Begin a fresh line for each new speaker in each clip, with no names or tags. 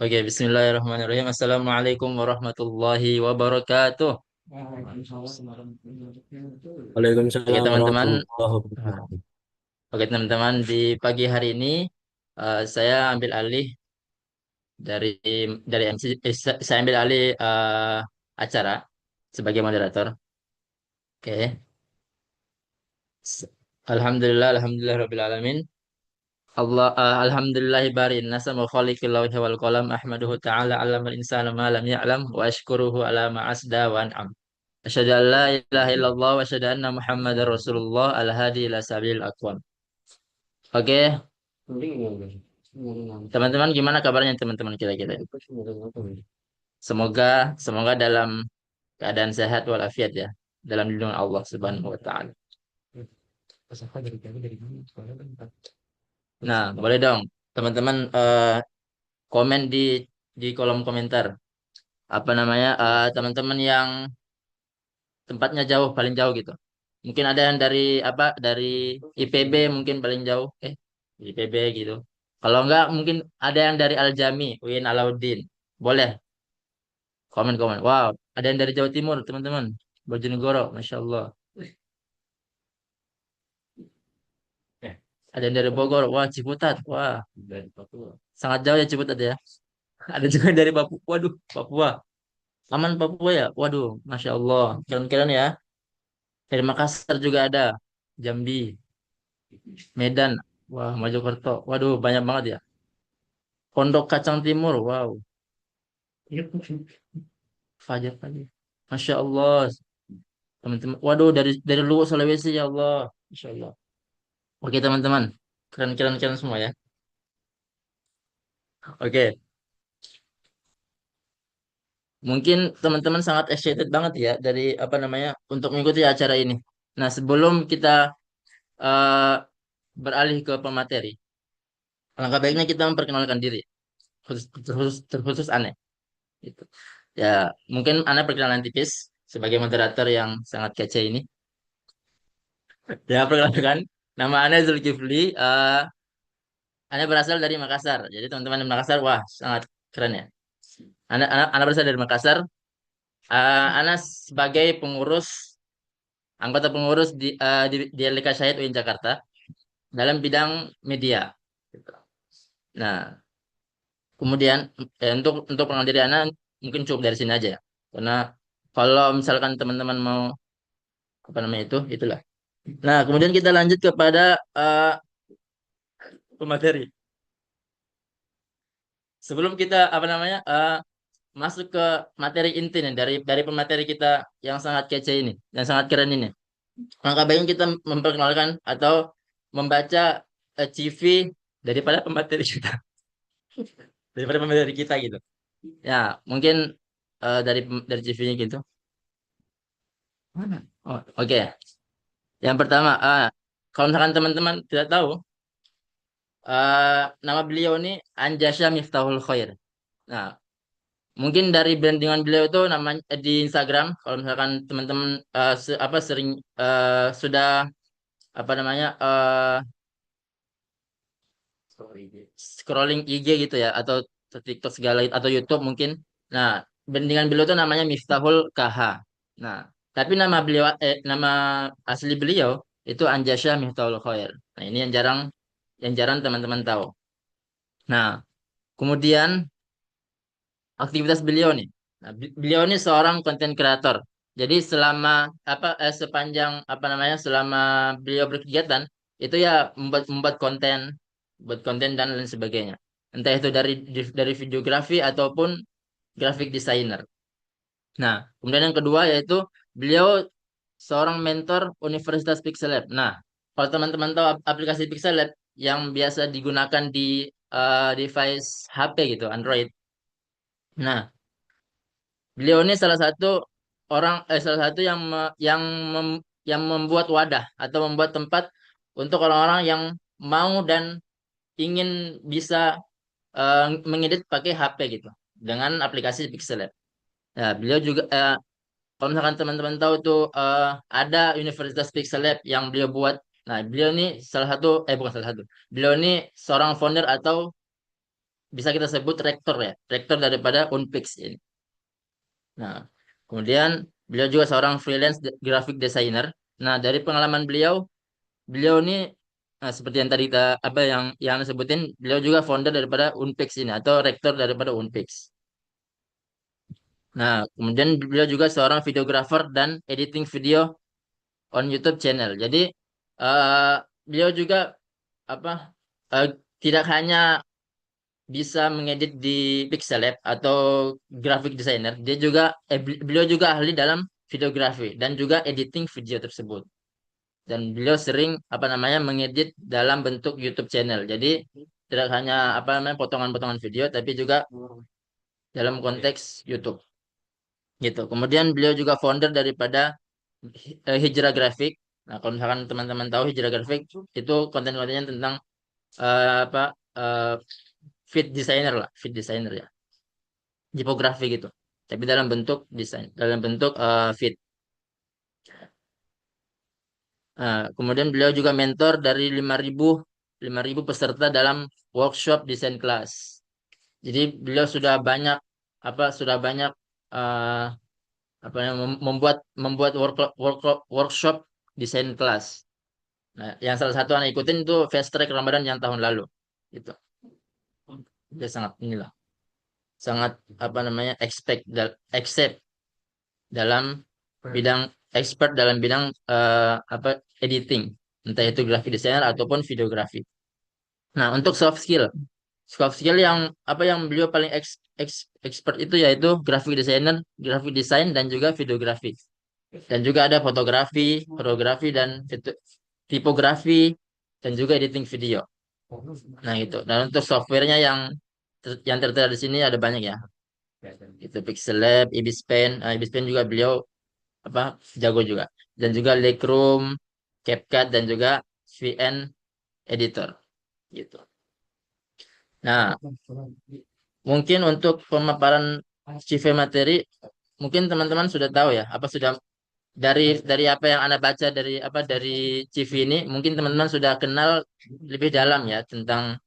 Oke, bismillahirrahmanirrahim. Assalamualaikum warahmatullahi wabarakatuh. Oke,
Waalaikumsalam
teman-teman.
warahmatullahi
Nah,
wabarakatuh.
Oke, teman-teman, di pagi hari ini saya ambil alih dari dari MC, saya ambil alih acara sebagai moderator. Oke. S- Alhamdulillah rabbil alamin. Alhamdulillahi barin nasa wa khaliqil lawhi wal qalam ahmaduhu ta'ala 'allamal insana ma lam ya'lam wa ashkuruhu ala ma asda wa an'am. Asyhadu an la ilaha illallah wa asyhadu anna Muhammadar Rasulullah al-hadi ila sabilil aqwam. Oke, teman-teman gimana kabarnya teman-teman kita-kita? Semoga semoga dalam keadaan sehat walafiat ya, dalam lindungan Allah Subhanahu wa taala. Nah, boleh dong teman-teman komen di kolom komentar apa namanya teman-teman yang tempatnya jauh paling jauh gitu. Mungkin ada yang dari apa dari IPB mungkin paling jauh IPB gitu. Kalau enggak mungkin ada yang dari Al-Jami, UIN Alauddin. Boleh komen-komen. Wow, ada yang dari Jawa Timur, teman-teman. Bojonegoro, Masya Allah. Ada yang dari Bogor, wah Ciputat, wah sangat jauh ya Ciputat ya. Ada juga yang dari Papua, waduh Papua. Aman Papua ya, waduh, Masya Allah. Keren-keren ya. Dari Makassar juga ada, Jambi, Medan, wah Mojokerto, waduh banyak banget ya. Pondok Kacang Timur, wow. Fajar Fajar. Masya Allah, teman-teman. Waduh, dari Luwu Sulawesi ya Allah. Masya Allah. Oke teman-teman, keren-keren keren semua ya. Oke, mungkin teman-teman sangat excited banget ya dari apa namanya untuk mengikuti acara ini. Nah, sebelum kita eh, beralih ke pemateri, alangkah baiknya kita memperkenalkan diri, terkhusus aneh. Gitu. Ya, mungkin aneh perkenalan tipis sebagai moderator yang sangat kece ini. Ya, perkenalkan, nama Ane Zulkifli. Anda berasal dari Makassar. Jadi teman-teman di Makassar, wah sangat keren ya. Anda berasal dari Makassar. Anda sebagai anggota pengurus di LK Syahid UIN Jakarta dalam bidang media. Gitu. Nah, kemudian untuk pengenal diri Anda mungkin cukup dari sini aja ya. Karena kalau misalkan teman-teman mau apa namanya itulah. Nah, kemudian kita lanjut kepada pemateri. Sebelum kita apa namanya masuk ke materi inti nih dari pemateri kita yang sangat kece ini, yang sangat keren ini. Maka baiknya kita memperkenalkan atau membaca CV daripada pemateri kita, daripada pemateri kita gitu. Ya, mungkin dari CV-nya gitu. Mana? Oh, oke. Yang pertama, kalau misalkan teman-teman tidak tahu, nama beliau ini Anjasya Miftahul Khair. Nah, mungkin dari brandingan beliau itu namanya di Instagram, kalau misalkan teman-teman apa sering sudah apa namanya scrolling IG gitu ya atau TikTok segala atau YouTube mungkin. Nah, brandingan beliau itu namanya Miftahul KH. Nah, tapi nama asli beliau itu Anjasya Miftahul Khair. Nah, ini yang jarang teman-teman tahu. Nah, kemudian aktivitas beliau nih. Nah, beliau ini seorang konten kreator. Jadi sepanjang apa namanya selama beliau berkegiatan itu ya membuat konten, buat konten dan lain sebagainya. Entah itu dari videografi ataupun graphic designer. Nah, kemudian yang kedua yaitu beliau seorang mentor Universitas Pixel Lab. Nah, kalau teman-teman tahu aplikasi Pixel Lab yang biasa digunakan di device HP gitu, Android. Nah, beliau ini salah satu yang membuat wadah atau membuat tempat untuk orang-orang yang mau dan ingin bisa mengedit pakai HP gitu dengan aplikasi Pixel Lab. Nah, beliau juga kalau misalkan teman-teman tahu tuh ada Universitas Pixel Lab yang beliau buat. Nah, beliau ini salah satu bukan salah satu. Beliau ini seorang founder atau bisa kita sebut rektor ya, rektor daripada Unpix ini. Nah, kemudian beliau juga seorang freelance graphic designer. Nah, dari pengalaman beliau, beliau ini seperti yang tadi kita apa yang sebutin, beliau juga founder daripada Unpix ini atau rektor daripada Unpix. Nah, kemudian beliau juga seorang videographer dan editing video on YouTube channel. Jadi eh, beliau juga apa eh, tidak hanya bisa mengedit di Pixel Lab atau graphic designer, beliau juga ahli dalam videografi dan juga editing video tersebut. Dan beliau sering apa namanya mengedit dalam bentuk YouTube channel. Jadi tidak hanya apa namanya potongan-potongan video, tapi juga dalam konteks YouTube gitu. Kemudian beliau juga founder daripada Hijrah Grafik. Nah, kalau misalkan teman-teman tahu Hijrah Grafik itu konten-kontennya tentang apa eh, feed designer ya, tipografi gitu. Tapi dalam bentuk desain, dalam bentuk feed. Kemudian beliau juga mentor dari 5.000 peserta dalam workshop desain kelas. Jadi beliau sudah banyak eh, apa yang membuat membuat workshop desain kelas. Nah, yang salah satu anak ikutin itu Fast Track Ramadan yang tahun lalu. Gitu. Dia sangat inilah, sangat apa namanya accept dalam bidang expert dalam bidang apa editing, entah itu graphic designer ataupun videografi. Nah, untuk soft skill yang apa yang beliau paling expert itu yaitu graphic design dan juga videografi. Dan juga ada fotografi dan tipografi dan juga editing video. Nah, itu. Dan untuk softwarenya yang tertera di sini ada banyak ya. Itu Pixel Lab, Ibis Pen. Ibis Pen juga beliau apa jago juga. Dan juga Lightroom, CapCut dan juga VN Editor gitu. Nah, mungkin untuk pemaparan CV materi mungkin teman-teman sudah tahu ya, apa sudah dari apa yang Anda baca dari CV ini, mungkin teman-teman sudah kenal lebih dalam ya tentang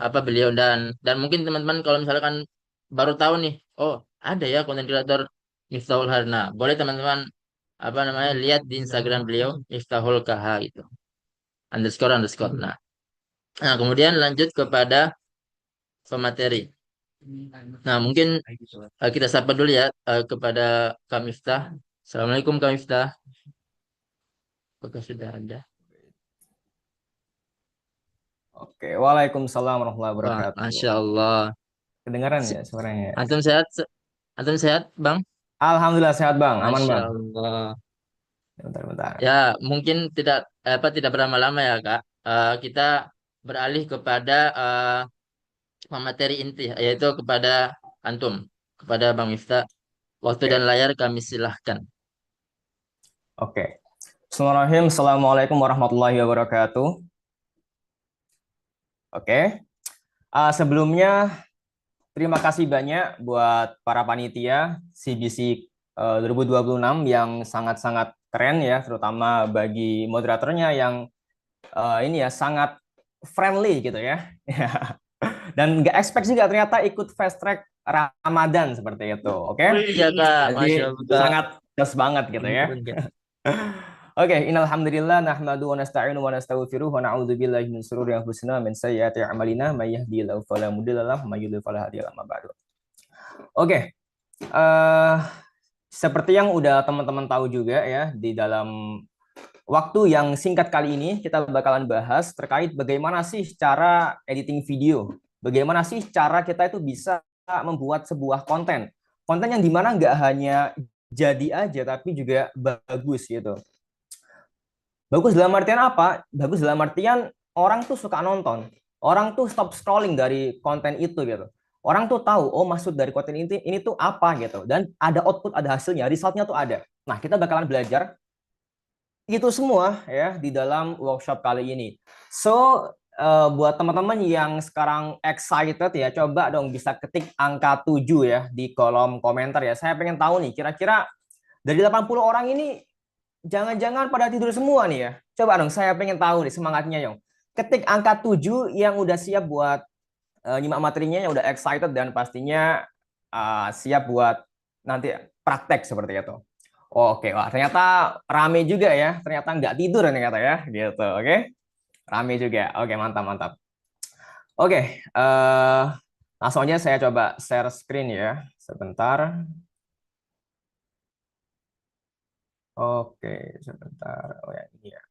apa beliau dan mungkin teman-teman kalau misalkan baru tahu nih, oh ada ya konten kreator Miftahul Harna. Boleh teman-teman apa namanya lihat di Instagram beliau Miftahul KH gitu. Underscore. Nah, kemudian lanjut kepada pemateri. Nah, mungkin kita sapa dulu ya kepada Kak Miftah. Assalamualaikum Kak Miftah. Apakah sudah ada?
Oke, Waalaikumsalam warahmatullahi
Wah,
wabarakatuh.
Masya Allah.
Kedengaran
Si-
ya suaranya?
Antum sehat? Antum sehat, Bang?
Alhamdulillah sehat Bang, aman
Masya
Bang.
Allah.
Bentar-bentar.
Ya, mungkin tidak berlama-lama ya, Kak. Kita beralih kepada materi inti, yaitu kepada Antum, kepada Bang Miftah. Waktu dan
Oke,
layar kami silahkan.
oke. Bismillahirrahmanirrahim. Assalamualaikum warahmatullahi wabarakatuh. Oke. Sebelumnya terima kasih banyak buat para panitia CBC 2026 yang sangat-sangat keren ya, terutama bagi moderatornya yang ini ya sangat friendly gitu ya. Dan nggak expect juga ternyata ikut fast track Ramadan seperti itu. Oke.
Iya, Kak.
Jadi
Masya Allah.
sangat jelas banget gitu ya.
Keren, Kak.
Oke, innalhamdulillah nahmadu wa nasta'inu wa nastaghfiruh wa na'udzu billahi min shururi anfusina wa min sayyiati a'malina may yahdihillahu fala mudilla lahu wa may yudlil fala hadiya lahu. Oke, seperti yang udah teman-teman tahu juga ya, di dalam waktu yang singkat kali ini kita bakalan bahas terkait bagaimana sih cara editing video. Bagaimana sih cara kita itu bisa membuat sebuah konten. Konten yang dimana nggak hanya jadi aja, tapi juga bagus gitu. Bagus dalam artian apa? Bagus dalam artian orang tuh suka nonton. Orang tuh stop scrolling dari konten itu gitu. Orang tuh tahu, oh maksud dari konten ini tuh apa gitu. Dan ada output, ada hasilnya, resultnya tuh ada. Nah, kita bakalan belajar itu semua ya di dalam workshop kali ini. So, buat teman-teman yang sekarang excited ya, coba dong bisa ketik angka 7 ya di kolom komentar ya. Saya pengen tahu nih, kira-kira dari 80 orang ini jangan-jangan pada tidur semua nih ya. Coba dong, saya pengen tahu nih semangatnya Yong. Ketik angka 7 yang udah siap buat nyimak materinya yang udah excited dan pastinya siap buat nanti praktek seperti itu. Oke, wah ternyata rame juga ya. Ternyata nggak tidur ternyata ya, gitu. Oke, rame juga. Oke, mantap mantap. Oke, langsung aja saya coba share screen ya, sebentar. Oke, sebentar. Oh ya, ini ya.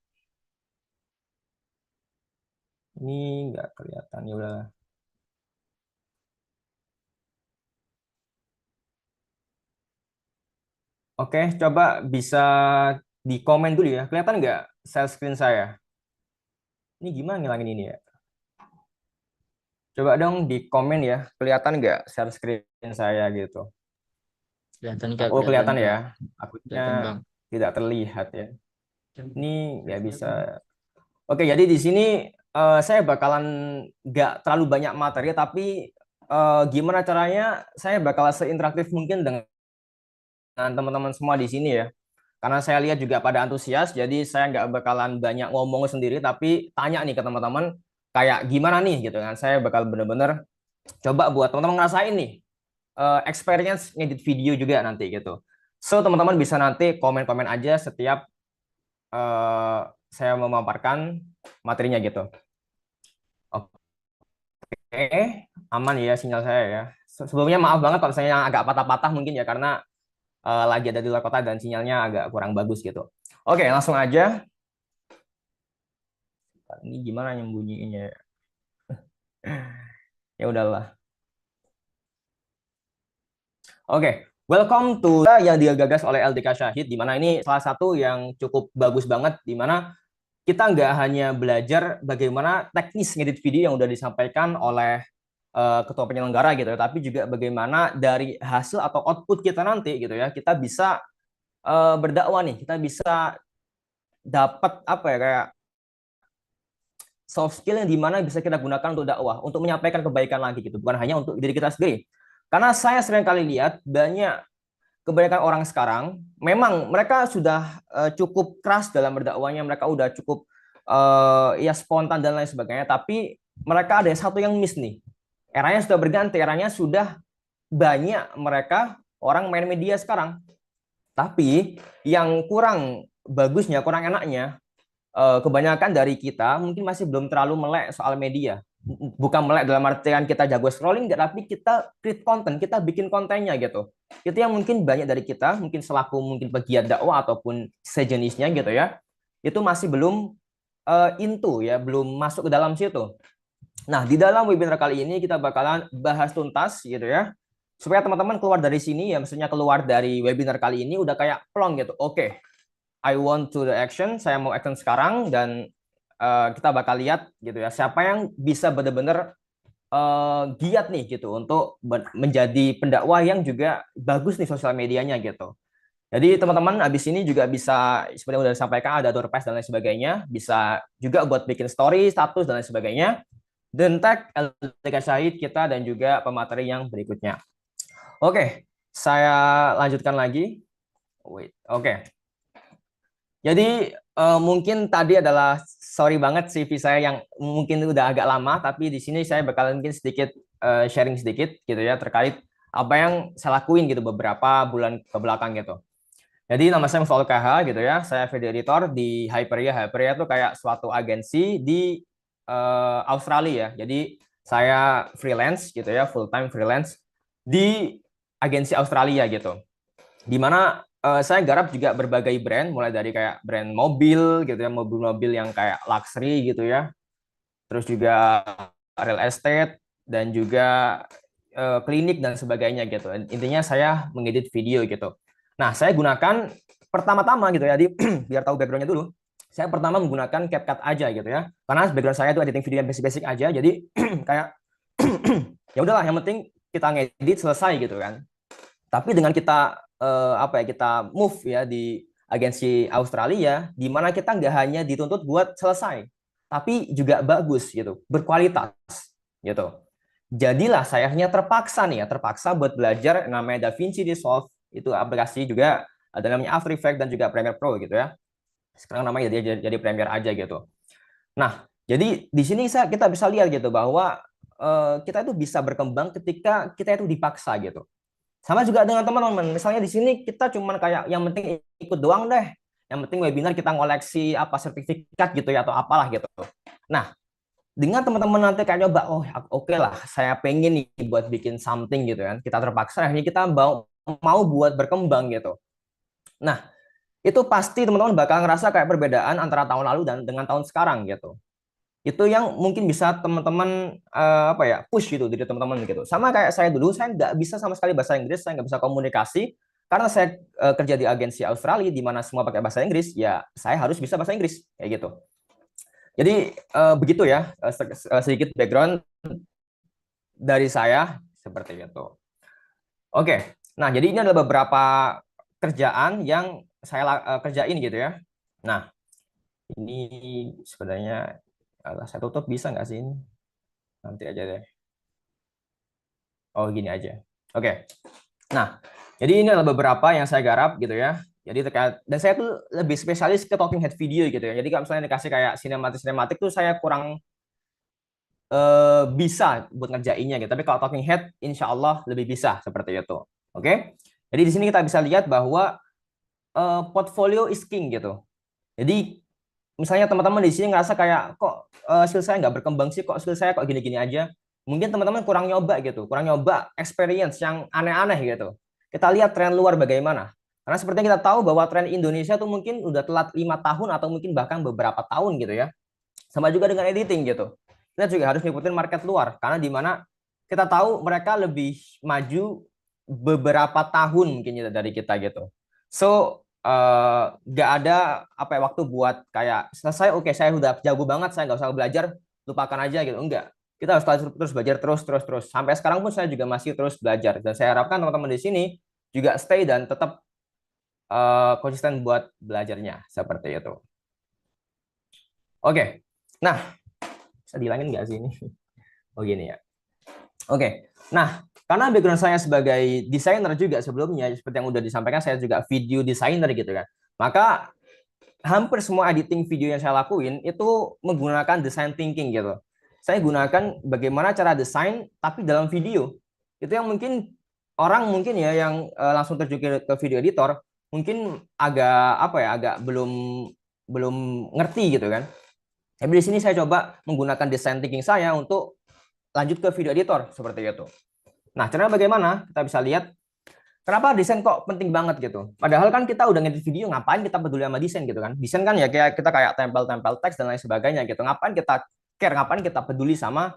Ini nggak kelihatan ya udah. Oke, coba bisa di komen dulu ya. Kelihatan nggak share screen saya? Ini gimana ngilangin ini ya? Coba dong di komen ya. Kelihatan nggak share screen saya gitu?
Kelihatan Kak,
Oh,
kelihatan
kelihatan
Kak,
ya. Akunya
kelihatan Bang.
tidak terlihat ya. Ini nggak bisa. Oke, jadi di sini saya bakalan nggak terlalu banyak materi, tapi gimana caranya saya bakal seinteraktif mungkin dengan teman-teman semua di sini ya. Karena saya lihat juga pada antusias, jadi saya nggak bakalan banyak ngomong sendiri, tapi tanya nih ke teman-teman, kayak gimana nih gitu kan. Saya bakal bener-bener coba buat teman-teman ngerasain nih, experience ngedit video juga nanti gitu. So, teman-teman bisa nanti komen-komen aja setiap eh, saya memaparkan materinya gitu. Oke, aman ya sinyal saya ya. Sebelumnya maaf banget kalau misalnya agak patah-patah mungkin ya, karena lagi ada di luar kota dan sinyalnya agak kurang bagus gitu. Oke, langsung aja. Ini gimana nyembunyiinnya ya? Ya udahlah. Oke, welcome to yang digagas oleh LDK Syahid, di mana ini salah satu yang cukup bagus banget, di mana kita nggak hanya belajar bagaimana teknis ngedit video yang udah disampaikan oleh ketua penyelenggara gitu ya, tapi juga bagaimana dari hasil atau output kita nanti gitu ya, kita bisa berdakwah nih, kita bisa dapat apa ya, kayak soft skill yang dimana bisa kita gunakan untuk dakwah, untuk menyampaikan kebaikan lagi gitu, bukan hanya untuk diri kita sendiri. Karena saya sering kali lihat banyak kebanyakan orang sekarang memang mereka sudah cukup keras dalam berdakwahnya, mereka udah cukup ya spontan dan lain sebagainya, tapi mereka ada satu yang miss nih. Eranya sudah berganti, eranya sudah banyak mereka orang main media sekarang. Tapi yang kurang bagusnya, kurang enaknya, kebanyakan dari kita mungkin masih belum terlalu melek soal media. Bukan melek dalam artian kita jago scrolling, tapi kita create konten, kita bikin kontennya gitu. Itu yang mungkin banyak dari kita, mungkin selaku mungkin pegiat dakwah ataupun sejenisnya gitu ya, itu masih belum into ya, belum masuk ke dalam situ. Nah, di dalam webinar kali ini kita bakalan bahas tuntas gitu ya, supaya teman-teman keluar dari sini ya, maksudnya keluar dari webinar kali ini udah kayak plong gitu. Oke, I want to the action, saya mau action sekarang, dan kita bakal lihat gitu ya, siapa yang bisa benar-benar giat nih gitu untuk menjadi pendakwah yang juga bagus nih sosial medianya gitu. Jadi teman-teman abis ini juga bisa, seperti yang sudah disampaikan, ada door prize dan lain sebagainya, bisa juga buat bikin story, status dan lain sebagainya, dan tag LDK Syahid kita dan juga pemateri yang berikutnya. Oke, saya lanjutkan lagi. Wait, oke. Jadi mungkin tadi adalah, sorry banget CV saya yang mungkin udah agak lama, tapi di sini saya bakal mungkin sedikit sharing sedikit gitu ya, terkait apa yang saya lakuin gitu beberapa bulan ke belakang gitu. Jadi nama saya Mustafa KH gitu ya, saya video editor di Hyperia. Hyperia itu kayak suatu agensi di Australia ya. Jadi saya freelance gitu ya, full time freelance di agensi Australia gitu. Di mana saya garap juga berbagai brand, mulai dari kayak brand mobil gitu ya, mobil-mobil yang kayak luxury gitu ya, terus juga real estate dan juga klinik dan sebagainya gitu. Intinya saya mengedit video gitu. Nah, saya gunakan pertama-tama gitu ya, di biar tahu backgroundnya dulu. Saya pertama menggunakan CapCut aja gitu ya, karena background saya itu editing video yang basic-basic aja, jadi kayak ya udahlah, yang penting kita ngedit selesai gitu kan. Tapi dengan kita apa ya, kita move ya di agensi Australia, di mana kita nggak hanya dituntut buat selesai, tapi juga bagus gitu, berkualitas gitu. Jadilah saya hanya terpaksa nih ya, terpaksa buat belajar namanya DaVinci Resolve, itu aplikasi juga, ada namanya After Effects dan juga Premiere Pro gitu ya. Sekarang namanya jadi Premiere aja gitu. Nah, jadi di sini kita bisa lihat gitu bahwa kita itu bisa berkembang ketika kita itu dipaksa gitu. Sama juga dengan teman-teman. Misalnya di sini kita cuman kayak yang penting ikut doang deh. Yang penting webinar kita ngoleksi apa sertifikat gitu ya atau apalah gitu. Nah, dengan teman-teman nanti kayak nyoba, oh oke lah, saya pengen nih buat bikin something gitu kan. Kita terpaksa, akhirnya kita mau buat berkembang gitu. Nah, itu pasti teman-teman bakal ngerasa kayak perbedaan antara tahun lalu dan dengan tahun sekarang gitu. Itu yang mungkin bisa teman-teman apa ya push gitu dari teman-teman gitu. Sama kayak saya dulu, saya nggak bisa sama sekali bahasa Inggris, saya nggak bisa komunikasi karena saya kerja di agensi Australia di mana semua pakai bahasa Inggris, ya saya harus bisa bahasa Inggris kayak gitu. Jadi begitu ya sedikit background dari saya seperti itu. Oke, nah jadi ini adalah beberapa kerjaan yang saya kerjain gitu ya. Nah ini sebenarnya saya tutup bisa nggak sih ini? Nanti aja deh. Oh gini aja. Oke. Nah jadi ini adalah beberapa yang saya garap gitu ya. Jadi terkait dan saya tuh lebih spesialis ke talking head video gitu ya. Jadi kalau misalnya dikasih kayak sinematik tuh saya kurang bisa buat ngerjainnya gitu. Tapi kalau talking head, insya Allah lebih bisa seperti itu. Oke. Jadi di sini kita bisa lihat bahwa portfolio is king gitu. Jadi misalnya teman-teman di sini ngerasa kayak kok skill saya nggak berkembang sih, kok skill saya kok gini-gini aja. Mungkin teman-teman kurang nyoba gitu, kurang nyoba experience yang aneh-aneh gitu. Kita lihat tren luar bagaimana. Karena seperti yang kita tahu bahwa tren Indonesia tuh mungkin udah telat 5 tahun atau mungkin bahkan beberapa tahun gitu ya. Sama juga dengan editing gitu. Kita juga harus ngikutin market luar karena di mana kita tahu mereka lebih maju beberapa tahun mungkin dari kita gitu. So nggak ada apa ya waktu buat kayak selesai oke saya udah jago banget saya nggak usah belajar lupakan aja gitu enggak, kita harus terus belajar terus sampai sekarang pun saya juga masih terus belajar dan saya harapkan teman-teman di sini juga stay dan tetap konsisten buat belajarnya seperti itu. Oke, nah bisa dihilangin nggak sih ini? Oh gini ya. Oke, nah karena background saya sebagai desainer juga sebelumnya, seperti yang udah disampaikan, saya juga video designer gitu kan. Maka hampir semua editing video yang saya lakuin itu menggunakan design thinking gitu. Saya gunakan bagaimana cara desain tapi dalam video. Itu yang mungkin orang mungkin ya yang langsung terjun ke video editor mungkin agak apa ya agak belum belum ngerti gitu kan. Tapi di sini saya coba menggunakan design thinking saya untuk lanjut ke video editor seperti itu. Nah, caranya bagaimana? Kita bisa lihat kenapa desain kok penting banget gitu. Padahal kan kita udah ngedit video, ngapain kita peduli sama desain gitu kan? Desain kan ya kayak kita kayak tempel-tempel teks dan lain sebagainya gitu. Ngapain kita care, ngapain kita peduli sama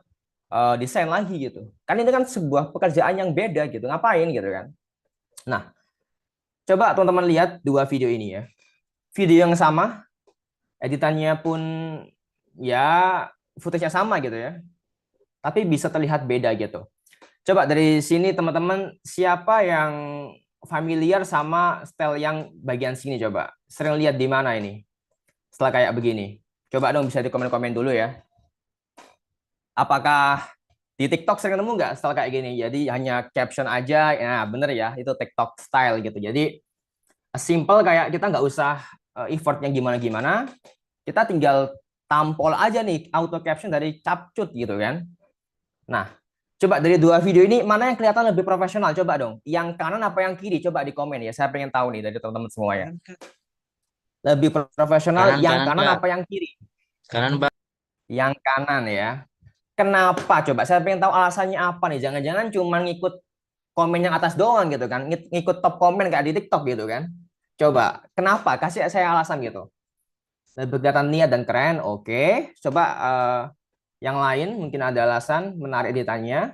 desain lagi gitu. Kan ini kan sebuah pekerjaan yang beda gitu. Ngapain gitu kan? Nah, coba teman-teman lihat dua video ini ya. Video yang sama, editannya pun ya footage-nya sama gitu ya. Tapi bisa terlihat beda gitu. Coba dari sini teman-teman siapa yang familiar sama style yang bagian sini coba. Sering lihat di mana ini? Setelah kayak begini. Coba dong bisa di komen-komen dulu ya. Apakah di TikTok sering nemu nggak style kayak gini? Jadi hanya caption aja, ya bener ya, itu TikTok style gitu. Jadi simple kayak kita nggak usah effort yang gimana-gimana. Kita tinggal tampol aja nih auto caption dari capcut gitu kan. Nah, coba dari dua video ini mana yang kelihatan lebih profesional? Coba dong. Yang kanan apa yang kiri? Coba di komen ya. Saya pengen tahu nih dari teman-teman semua ya. Lebih profesional
Kanan,
yang
kanan,
kanan
Pak.
apa yang kiri?
Kanan, Pak.
Yang kanan ya. Kenapa? Coba saya pengen tahu alasannya apa nih. Jangan-jangan cuma ngikut komen yang atas doang gitu kan. Ngikut top komen kayak di TikTok gitu kan. Coba, kenapa? Kasih saya alasan gitu. Lebih kelihatan niat dan keren. Oke. Coba yang lain mungkin ada alasan menarik editannya.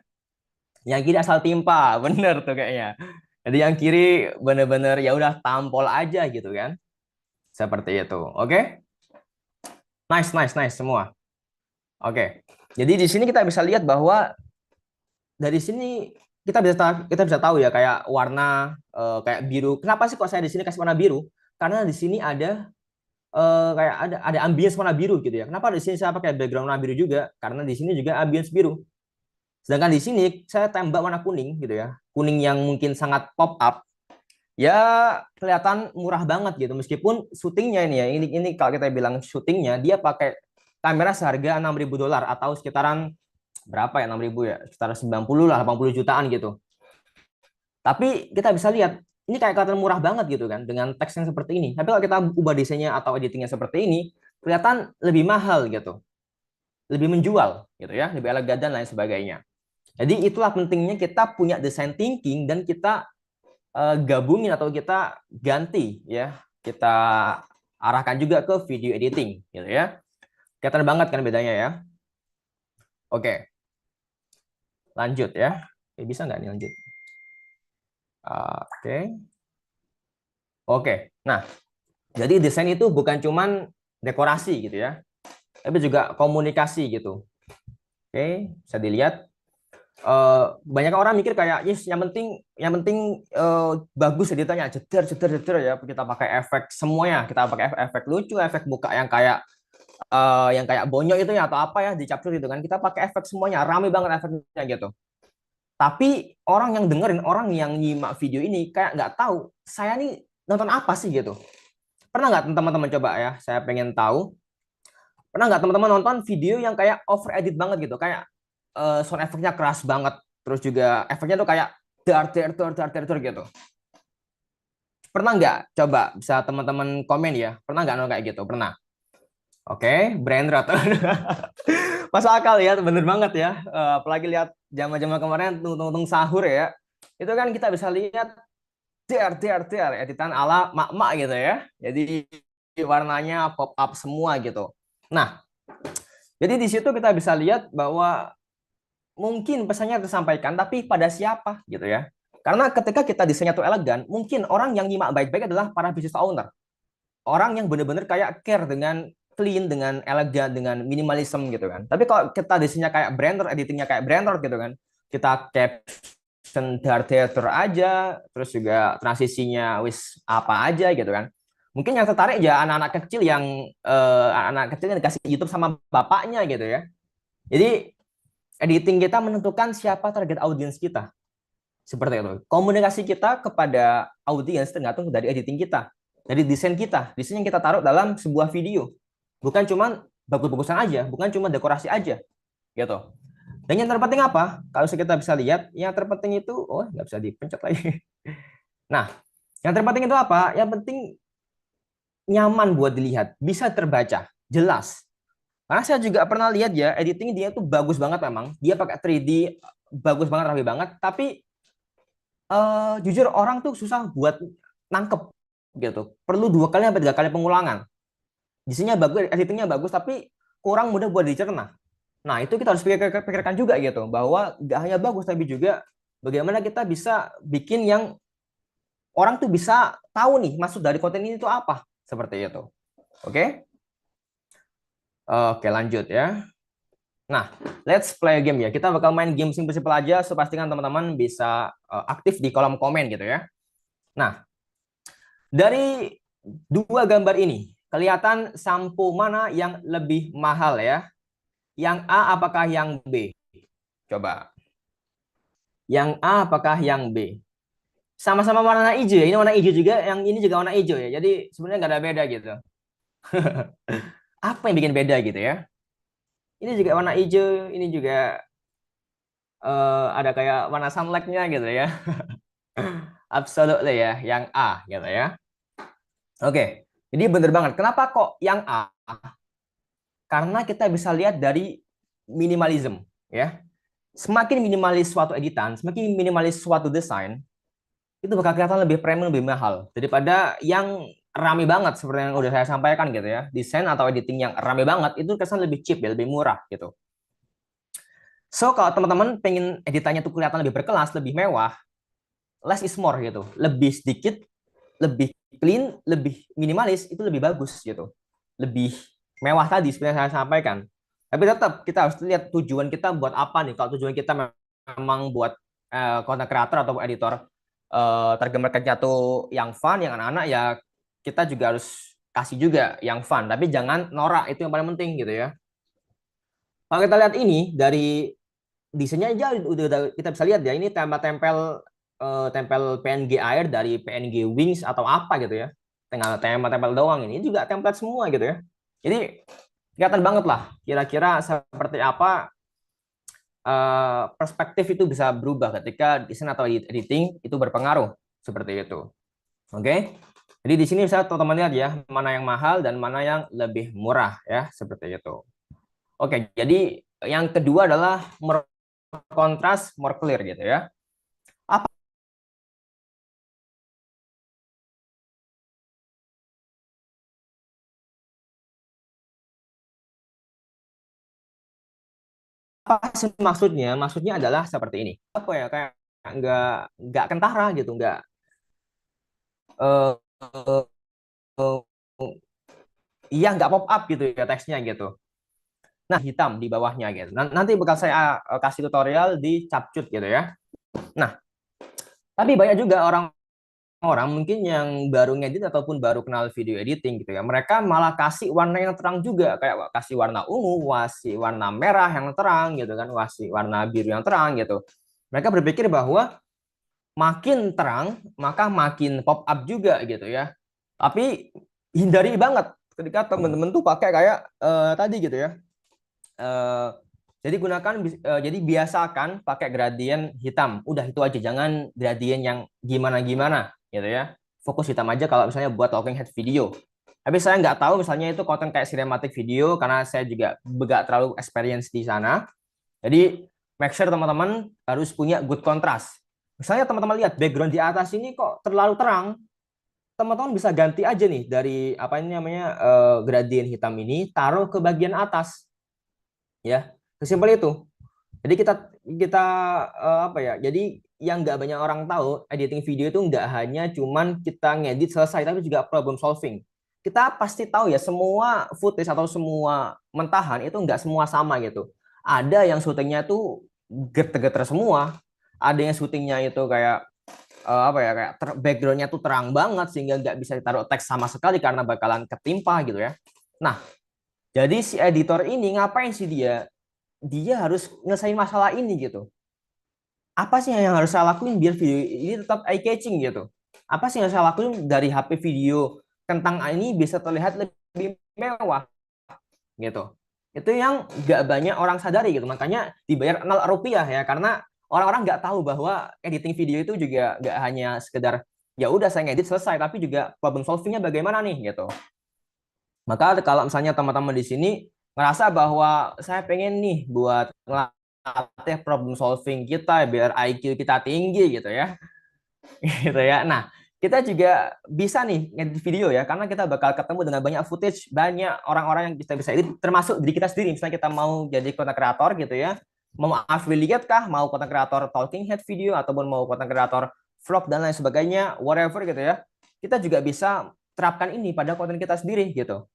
Yang kiri asal timpa, bener tuh kayaknya. Jadi yang kiri bener-bener ya udah tampol aja gitu kan. Seperti itu. Oke? Nice semua. Oke. Jadi di sini kita bisa lihat bahwa dari sini kita bisa tahu ya kayak warna kayak biru. Kenapa sih kok saya di sini kasih warna biru? Karena di sini ada kayak ada ambience warna biru gitu ya. Kenapa di sini saya pakai background warna biru juga? Karena di sini juga ambience biru. Sedangkan di sini saya tembak warna kuning gitu ya. Kuning yang mungkin sangat pop up. Ya kelihatan murah banget gitu. Meskipun syutingnya ini ya, ini kalau kita bilang syutingnya dia pakai kamera seharga $6.000 atau sekitaran berapa ya, 6.000 ya, sekitar 90 lah, 80 jutaan gitu. Tapi kita bisa lihat ini kayak kelihatan murah banget gitu kan dengan teks yang seperti ini. Tapi kalau kita ubah desainnya atau editingnya seperti ini, kelihatan lebih mahal gitu, lebih menjual gitu ya, lebih elegan dan lain sebagainya. Jadi itulah pentingnya kita punya design thinking dan kita gabungin atau kita ganti ya, kita arahkan juga ke video editing gitu ya. Kelihatan banget kan bedanya ya. Oke, lanjut ya. Bisa nggak nih lanjut? Oke. Oke. Nah, jadi desain itu bukan cuman dekorasi gitu ya, tapi juga komunikasi gitu. Oke, bisa dilihat. Banyak orang mikir kayak yes, yang penting bagus editannya, jeder jeder jeder ya, kita pakai efek semuanya, kita pakai efek lucu, efek muka yang kayak bonyok itu ya atau apa ya dicapcur gitu kan, kita pakai efek semuanya, rame banget efeknya gitu. Tapi orang yang dengerin, orang yang nyimak video ini kayak nggak tahu saya nih nonton apa sih gitu. Pernah nggak teman-teman coba ya, saya pengen tahu, pernah nggak teman-teman nonton video yang kayak over edit banget gitu, kayak sound efeknya keras banget, terus juga efeknya tuh kayak dar dar dar dar dar dar gitu. Pernah nggak? Coba bisa teman-teman komen ya. Pernah nggak nonton kayak gitu? Pernah. Oke, brain rot. Masuk akal ya, bener banget ya. Apalagi lihat zaman-zaman kemarin tungtung sahur ya. Itu kan kita bisa lihat dar editan ala mak-mak gitu ya. Jadi warnanya pop up semua gitu. Nah, jadi di situ kita bisa lihat bahwa mungkin pesannya tersampaikan, tapi pada siapa gitu ya. Karena ketika kita desainnya tuh elegan, mungkin orang yang nyimak baik-baik adalah para business owner. Orang yang benar-benar kayak care dengan clean, dengan elegan, dengan minimalism gitu kan. Tapi kalau kita desainnya kayak brander, editingnya kayak brander gitu kan, kita caption theater aja, terus juga transisinya wis apa aja gitu kan. Mungkin yang tertarik ya anak-anak kecil anak kecil yang dikasih YouTube sama bapaknya gitu ya. Jadi editing kita menentukan siapa target audiens kita. Seperti itu. Komunikasi kita kepada audiens tergantung dari editing kita, dari desain kita. Desain yang kita taruh dalam sebuah video. Bukan cuma bagus-bagusan aja, bukan cuma dekorasi aja. Gitu. Dan yang terpenting apa? Kalau kita bisa lihat, yang terpenting itu, oh nggak bisa dipencet lagi. Nah, yang terpenting itu apa? Yang penting nyaman buat dilihat, bisa terbaca, jelas. Karena saya juga pernah lihat ya, editing dia tuh bagus banget memang. Dia pakai 3D, bagus banget, rapi banget. Tapi jujur orang tuh susah buat nangkep gitu. Perlu 2 kali sampai 3 kali pengulangan. Desainnya bagus, editingnya bagus, tapi kurang mudah buat dicerna. Nah, itu kita harus pikirkan juga gitu, bahwa gak hanya bagus, tapi juga bagaimana kita bisa bikin yang orang tuh bisa tahu nih, maksud dari konten ini tuh apa. Seperti itu. Oke? Oke, lanjut ya. Nah, let's play a game ya. Kita bakal main game simple-simple aja, so pastikan teman-teman bisa aktif di kolom komen gitu ya. Nah, dari 2 gambar ini, kelihatan sampo mana yang lebih mahal ya? Yang A apakah yang B? Coba. Yang A apakah yang B? Sama-sama warna hijau ya. Ini warna hijau juga, yang ini juga warna hijau ya. Jadi sebenarnya nggak ada beda gitu. Apa yang bikin beda gitu ya? Ini juga warna hijau, ini juga ada kayak warna sunlight-nya gitu ya. Absolutely ya, yang A gitu ya. Oke, jadi bener banget. Kenapa kok yang A? Karena kita bisa lihat dari minimalism ya. Semakin minimalis suatu editan, semakin minimalis suatu desain, itu bakal kelihatan lebih premium, lebih mahal daripada yang rame banget seperti yang udah saya sampaikan gitu ya. Desain atau editing yang rame banget itu kesan lebih cheap ya, lebih murah gitu. So kalau teman-teman pengen editannya tuh kelihatan lebih berkelas, lebih mewah, less is more gitu. Lebih sedikit, lebih clean, lebih minimalis itu lebih bagus gitu. Lebih mewah tadi seperti yang saya sampaikan. Tapi tetap kita harus lihat tujuan kita buat apa nih. Kalau tujuan kita memang buat content creator atau editor tergambar kerja tuh yang fun, yang anak-anak ya kita juga harus kasih juga yang fun. Tapi jangan norak, itu yang paling penting gitu ya. Kalau kita lihat ini dari desainnya aja udah kita bisa lihat ya, ini tempel-tempel tempel PNG air dari PNG Wings atau apa gitu ya. Tinggal tempel-tempel doang, ini juga template semua gitu ya. Jadi kelihatan banget lah kira-kira seperti apa perspektif itu bisa berubah ketika desain atau editing itu berpengaruh seperti itu. Oke. Jadi di sini bisa teman-teman lihat ya, mana yang mahal dan mana yang lebih murah ya, seperti itu. Oke, jadi yang kedua adalah more contrast, more clear gitu ya. Apa sih maksudnya? Maksudnya adalah seperti ini. Apa ya, kayak nggak nggak kentara gitu, nggak eh, iya nggak pop up gitu ya teksnya gitu. Nah, hitam di bawahnya gitu. Nanti bakal saya kasih tutorial di Capcut gitu ya. Nah, tapi banyak juga orang mungkin yang baru ngedit ataupun baru kenal video editing gitu ya. Mereka malah kasih warna yang terang juga, kayak kasih warna ungu, kasih warna merah yang terang gitu kan, kasih warna biru yang terang gitu. Mereka berpikir bahwa makin terang maka makin pop up juga gitu ya. Tapi hindari banget ketika teman-teman tuh pakai kayak tadi gitu ya. Eh, jadi gunakan jadi biasakan pakai gradien hitam. Udah itu aja, jangan gradien yang gimana-gimana gitu ya. Fokus hitam aja kalau misalnya buat talking head video. Tapi saya nggak tahu misalnya itu konten kayak cinematic video karena saya juga nggak terlalu experience di sana. Jadi make sure teman-teman harus punya good contrast. Misalnya teman-teman lihat background di atas ini kok terlalu terang, teman-teman bisa ganti aja nih dari apa ini namanya gradien hitam ini taruh ke bagian atas ya. Sesimpel itu. Jadi kita kita apa ya? Jadi yang nggak banyak orang tahu, editing video itu nggak hanya cuman kita ngedit selesai, tapi juga problem solving. Kita pasti tahu ya, semua footage atau semua mentahan itu nggak semua sama gitu. Ada yang syutingnya tuh geter-geter semua, ada yang syutingnya itu kayak apa ya, kayak backgroundnya tuh terang banget sehingga nggak bisa ditaruh teks sama sekali karena bakalan ketimpa gitu ya. Nah, jadi si editor ini ngapain sih dia? Dia harus nyelesain masalah ini gitu. Apa sih yang harus saya lakuin biar video ini tetap eye catching gitu? Apa sih yang saya lakuin dari HP video tentang ini bisa terlihat lebih mewah gitu? Itu yang nggak banyak orang sadari gitu. Makanya dibayar 0 rupiah ya, karena orang-orang nggak tahu bahwa editing video itu juga nggak hanya sekedar ya udah saya ngedit selesai, tapi juga problem solvingnya bagaimana nih gitu. Maka kalau misalnya teman-teman di sini ngerasa bahwa saya pengen nih buat ngelatih problem solving kita biar IQ kita tinggi gitu ya. Gitu ya. Nah, kita juga bisa nih ngedit video ya, karena kita bakal ketemu dengan banyak footage, banyak orang-orang yang kita bisa edit termasuk diri kita sendiri. Misalnya kita mau jadi content creator gitu ya. Mau affiliate kah, mau content creator talking head video ataupun mau content creator vlog dan lain sebagainya, whatever gitu ya. Kita juga bisa terapkan ini pada konten kita sendiri gitu.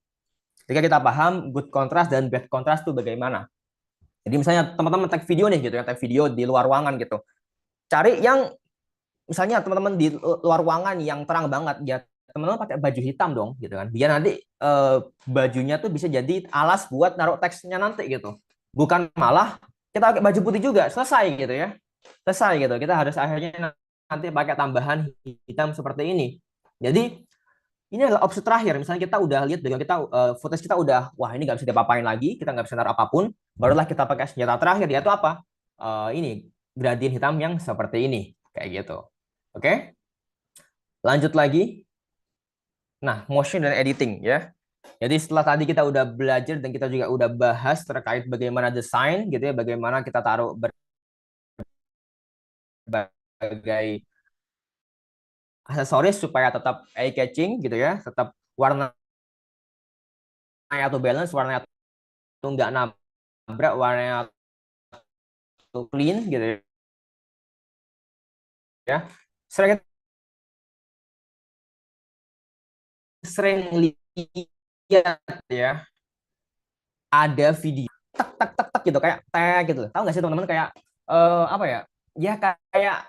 Jika kita paham good contrast dan bad contrast itu bagaimana. Jadi misalnya teman-teman tag video nih gitu ya, tag video di luar ruangan gitu. Cari yang misalnya teman-teman di luar ruangan yang terang banget ya, teman-teman pakai baju hitam dong gitu kan. Biar nanti bajunya tuh bisa jadi alas buat naruh teksnya nanti gitu. Bukan malah kita pakai baju putih juga, selesai gitu ya. Selesai gitu. Kita harus akhirnya nanti pakai tambahan hitam seperti ini. Jadi ini adalah opsi terakhir. Misalnya kita udah lihat dengan kita footage kita udah, wah ini nggak bisa diapa-apain lagi, kita nggak bisa naruh apapun, barulah kita pakai senjata terakhir yaitu apa? Ini gradien hitam yang seperti ini, kayak gitu. Oke, lanjut lagi. Nah, motion dan editing ya. Jadi setelah tadi kita udah belajar dan kita juga udah bahas terkait bagaimana desain gitu ya, bagaimana kita taruh berbagai aksesoris supaya tetap eye catching gitu ya, tetap warna atau balance, warnanya tuh nggak nabrak, warnanya tuh clean gitu ya. Sering sering lihat ya, ada video tak tak tak tak gitu kayak tag gitu. Tahu nggak sih teman-teman, kayak apa ya? Ya kayak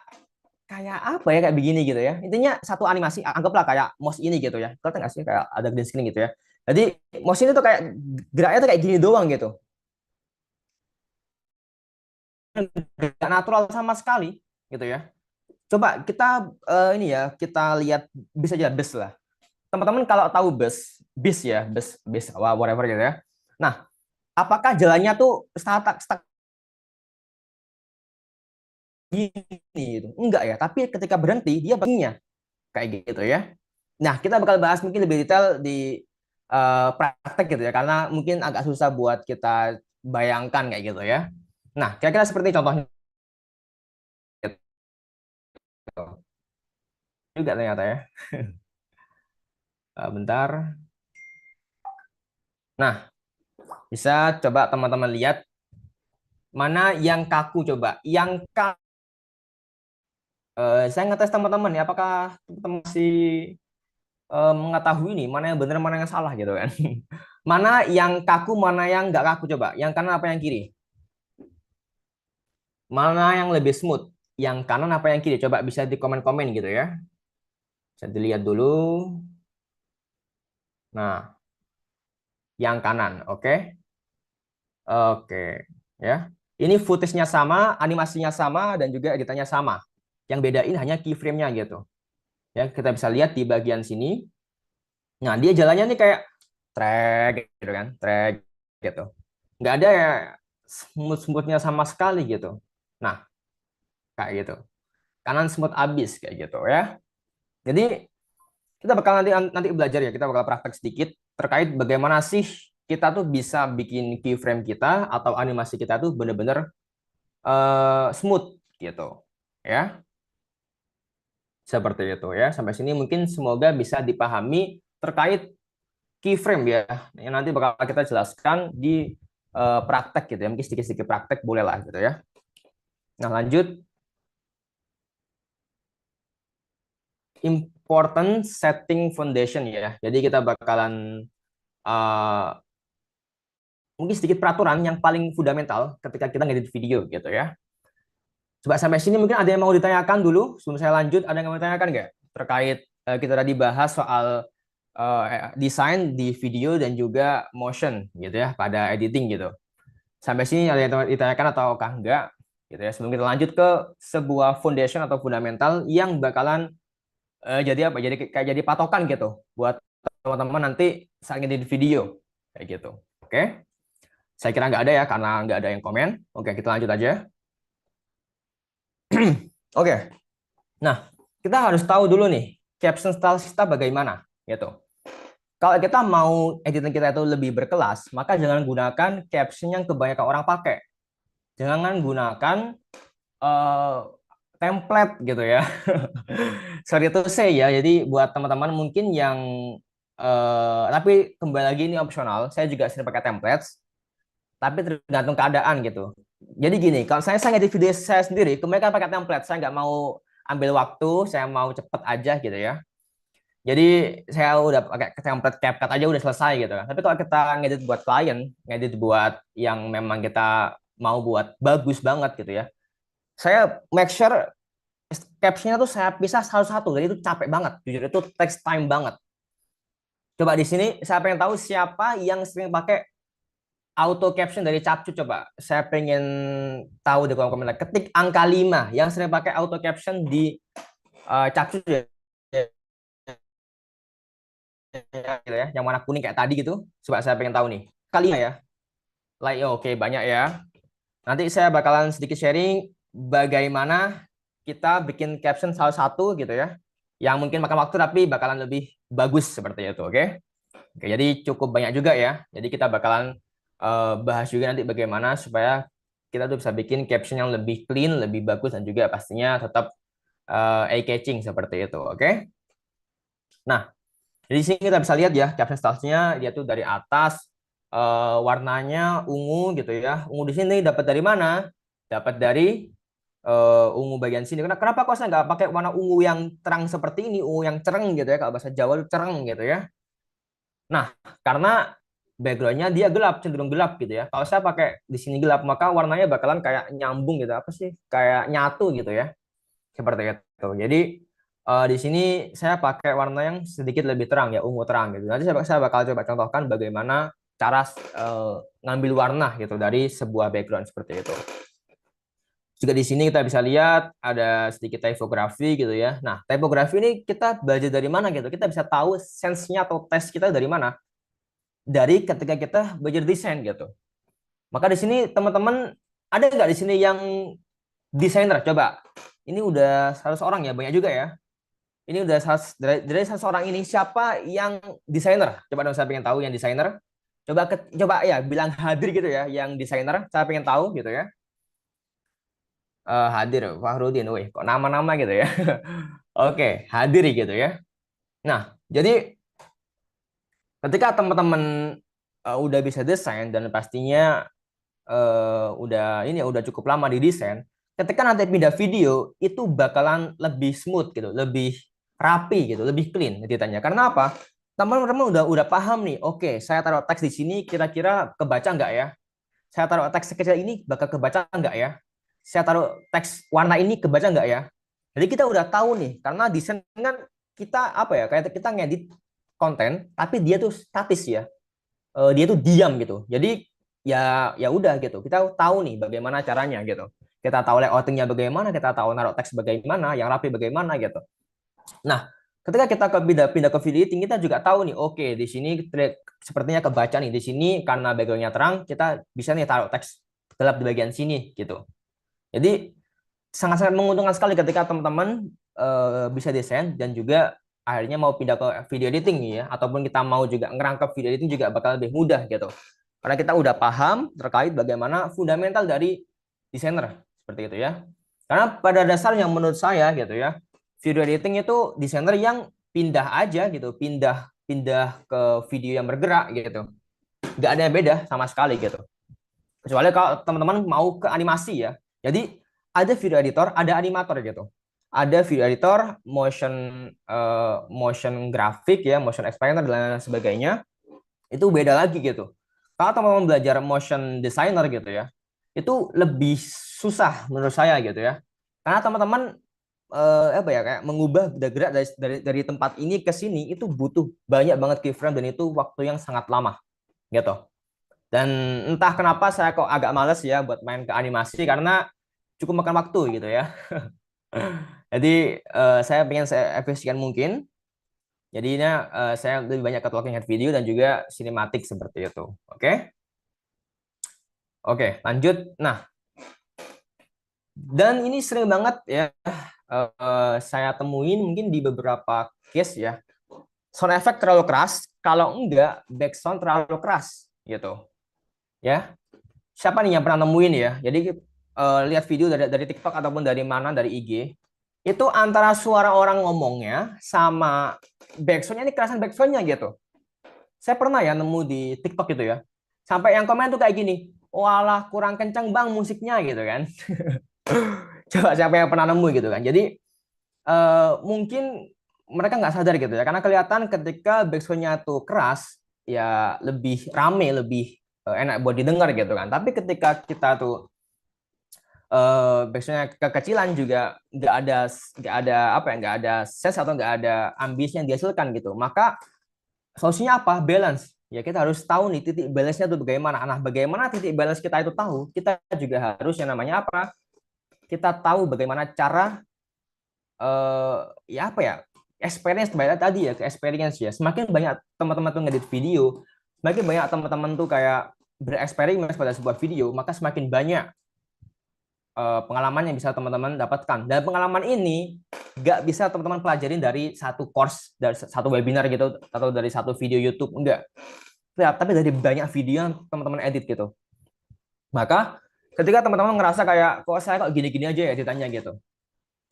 kayak apa ya, kayak begini gitu ya. Intinya satu animasi, anggaplah kayak mouse ini gitu ya. Tahu nggak sih kayak ada green screen gitu ya. Jadi mouse ini tuh kayak geraknya tuh kayak gini doang gitu. Nggak natural sama sekali gitu ya. Coba kita ini ya, kita lihat bisa aja bus lah. Teman-teman kalau tahu bus, bis ya, bus whatever gitu ya. Nah, apakah jalannya tuh statis begini gitu. Enggak ya, tapi ketika berhenti dia baginya kayak gitu ya. Nah, kita bakal bahas mungkin lebih detail di praktek gitu ya, karena mungkin agak susah buat kita bayangkan kayak gitu ya. Nah, kira-kira seperti contohnya gitu. Juga ternyata ya. Bentar. Nah, bisa coba teman-teman lihat mana yang kaku coba. Yang saya ngetes teman-teman ya, apakah teman-teman masih mengetahui nih mana yang benar mana yang salah gitu kan. Mana yang kaku, mana yang nggak kaku coba. Yang kanan apa yang kiri? Mana yang lebih smooth? Yang kanan apa yang kiri? Coba bisa di komen-komen gitu ya. Bisa dilihat dulu. Nah, yang kanan, oke. Oke, ya. Ini footage-nya sama, animasinya sama, dan juga editannya sama. Yang bedain hanya keyframe-nya gitu. Ya, kita bisa lihat di bagian sini. Nah, dia jalannya nih kayak trek gitu kan, trek gitu. Nggak ada ya smooth-smoothnya sama sekali gitu. Nah, kayak gitu. Kanan smooth abis kayak gitu ya. Jadi kita bakal nanti belajar ya, kita bakal praktek sedikit terkait bagaimana sih kita tuh bisa bikin keyframe kita atau animasi kita tuh bener-bener smooth gitu ya, seperti itu ya. Sampai sini mungkin semoga bisa dipahami terkait keyframe ya, yang nanti bakal kita jelaskan di praktek gitu ya, mungkin sedikit-sedikit praktek boleh lah gitu ya. Nah, lanjut, important setting foundation ya, jadi kita bakalan uh, mungkin sedikit peraturan yang paling fundamental ketika kita ngedit video gitu ya. Coba sampai sini mungkin ada yang mau ditanyakan dulu sebelum saya lanjut. Ada yang mau ditanyakan nggak terkait kita tadi bahas soal desain di video dan juga motion gitu ya pada editing gitu. Sampai sini ada yang ditanyakan ataukah enggak gitu ya. Sebelum kita lanjut ke sebuah foundation atau fundamental yang bakalan jadi apa? Jadi kayak jadi patokan gitu buat teman-teman nanti saat ngedit video kayak gitu. Oke. Saya kira nggak ada ya karena nggak ada yang komen. Oke, kita lanjut aja. Oke. Nah, kita harus tahu dulu nih caption style kita bagaimana gitu. Kalau kita mau editing kita itu lebih berkelas, maka jangan gunakan caption yang kebanyakan orang pakai. Jangan gunakan uh, template gitu ya. Sorry itu say ya. Jadi buat teman-teman mungkin yang tapi kembali lagi ini opsional. Saya juga sering pakai templates, tapi tergantung keadaan gitu. Jadi gini, kalau saya ngedit video saya sendiri, kebanyakan pakai template. Saya nggak mau ambil waktu, saya mau cepet aja gitu ya. Jadi saya udah pakai template CapCut aja udah selesai gitu kan. Tapi kalau kita ngedit buat klien, ngedit buat yang memang kita mau buat bagus banget gitu ya. Saya make sure captionnya tuh saya pisah satu-satu. Jadi itu capek banget, jujur itu takes time banget. Coba di sini saya pengen tahu siapa yang sering pakai auto caption dari Capcut coba. Saya pengen tahu di kolom komentar. Ketik angka 5 yang sering pakai auto caption di Capcut ya, gitu ya. Yang warna kuning kayak tadi gitu. Coba saya pengen tahu nih. Kali ya. Like oke banyak ya. Nanti saya bakalan sedikit sharing bagaimana kita bikin caption salah satu gitu ya. Yang mungkin makan waktu tapi bakalan lebih bagus seperti itu, oke? Oke, jadi cukup banyak juga ya. Jadi kita bakalan bahas juga nanti bagaimana supaya kita tuh bisa bikin caption yang lebih clean, lebih bagus dan juga pastinya tetap eye-catching seperti itu, oke? Nah, di sini kita bisa lihat ya caption stylesnya dia tuh dari atas warnanya ungu gitu ya. Ungu di sini dapat dari mana? Dapat dari ungu bagian sini. Kenapa kok saya nggak pakai warna ungu yang terang seperti ini, ungu yang cereng gitu ya? Kalau bahasa Jawa itu cereng gitu ya. Nah, karena backgroundnya dia gelap, cenderung gelap gitu ya. Kalau saya pakai di sini gelap, maka warnanya bakalan kayak nyambung gitu. Apa sih? Kayak nyatu gitu ya. Seperti itu. Jadi di sini saya pakai warna yang sedikit lebih terang ya, ungu terang gitu. Nanti saya bakal coba contohkan bagaimana cara ngambil warna gitu dari sebuah background seperti itu. Juga di sini kita bisa lihat ada sedikit typography gitu ya. Nah, typography ini kita belajar dari mana gitu? Kita bisa tahu sense-nya atau tes kita dari mana? Dari ketika kita belajar desain gitu. Maka di sini teman-teman ada nggak di sini yang desainer, coba. Ini udah 100 orang ya, banyak juga ya. Ini udah dari 100 orang ini siapa yang desainer? Coba dong, saya pengen tahu yang desainer. Coba ya bilang hadir gitu ya, yang desainer. Saya pengen tahu gitu ya. Hadir Fahrudin, wih, kok nama-nama gitu ya. Oke, hadir gitu ya. Nah, jadi ketika teman-teman udah bisa desain dan pastinya udah cukup lama di desain, ketika nanti pindah video itu bakalan lebih smooth gitu, lebih rapi gitu, lebih clean ditanya. Karena apa? Teman-teman udah paham nih. Oke, saya taruh teks di sini kira-kira kebaca nggak ya? Saya taruh teks sekecil ini bakal kebaca nggak ya? Saya taruh teks warna ini kebaca nggak ya? Jadi kita udah tahu nih, karena desain kan kita apa ya? Kayak kita ngedit konten, tapi dia tuh statis ya. Dia tuh diam gitu. Jadi ya udah gitu. Kita tahu nih bagaimana caranya gitu. Kita tahu layoutingnya bagaimana, kita tahu naruh teks bagaimana, yang rapi bagaimana gitu. Nah, ketika kita pindah ke video editing, kita juga tahu nih, oke, di sini sepertinya kebaca nih di sini karena backgroundnya terang, kita bisa nih taruh teks gelap di bagian sini gitu. Jadi sangat-sangat menguntungkan sekali ketika teman-teman bisa desain dan juga akhirnya mau pindah ke video editing ya, ataupun kita mau juga ngerangkap video editing juga bakal lebih mudah gitu. Karena kita udah paham terkait bagaimana fundamental dari desainer seperti itu ya. Karena pada dasarnya menurut saya gitu ya, video editing itu desainer yang pindah aja gitu, pindah ke video yang bergerak gitu. Nggak ada yang beda sama sekali gitu. Kecuali kalau teman-teman mau ke animasi ya. Jadi ada video editor, ada animator gitu. Ada video editor, motion grafik ya, motion explainer dan lain sebagainya. Itu beda lagi gitu. Kalau teman-teman belajar motion designer gitu ya, itu lebih susah menurut saya gitu ya. Karena teman-teman apa ya, kayak mengubah gerak dari tempat ini ke sini itu butuh banyak banget keyframe dan itu waktu yang sangat lama gitu. Dan entah kenapa saya kok agak males ya buat main ke animasi karena cukup makan waktu gitu ya. Jadi saya pengen saya efisien mungkin. Jadinya saya lebih banyak ke talking head video dan juga sinematik seperti itu. Oke? Oke, lanjut. Nah, dan ini sering banget ya saya temuin mungkin di beberapa case ya. Sound effect terlalu keras, kalau enggak background terlalu keras gitu. Ya. Siapa nih yang pernah nemuin ya? Jadi lihat video dari TikTok ataupun dari mana, dari IG, itu antara suara orang ngomongnya sama backsoundnya, ini kerasan backsoundnya gitu. Saya pernah ya nemu di TikTok gitu ya. Sampai yang komen tuh kayak gini, walah kurang kenceng bang musiknya gitu kan. Coba siapa yang pernah nemu gitu kan. Jadi mungkin mereka nggak sadar gitu ya. Karena kelihatan ketika backsoundnya tuh keras, ya lebih rame, lebih enak buat didengar gitu kan. Tapi ketika kita tuh backsoundnya kekecilan juga nggak ada apa ya, nggak ada sense atau nggak ada ambisi yang dihasilkan gitu. Maka solusinya apa? Balance. Ya kita harus tahu nih titik balance-nya itu bagaimana. Nah, bagaimana titik balance kita itu tahu, kita juga harus yang namanya apa? Kita tahu bagaimana cara ya apa ya? Experience tadi ya, ke experience ya. Semakin banyak teman-teman tuh ngedit video, semakin banyak teman-teman tuh kayak bereksperimen pada sebuah video, maka semakin banyak pengalaman yang bisa teman-teman dapatkan. Dan pengalaman ini nggak bisa teman-teman pelajarin dari satu course, dari satu webinar gitu, atau dari satu video YouTube, enggak. Ya, tapi dari banyak video yang teman-teman edit gitu. Maka ketika teman-teman ngerasa kayak, kok saya kok gini-gini aja ya ditanya gitu.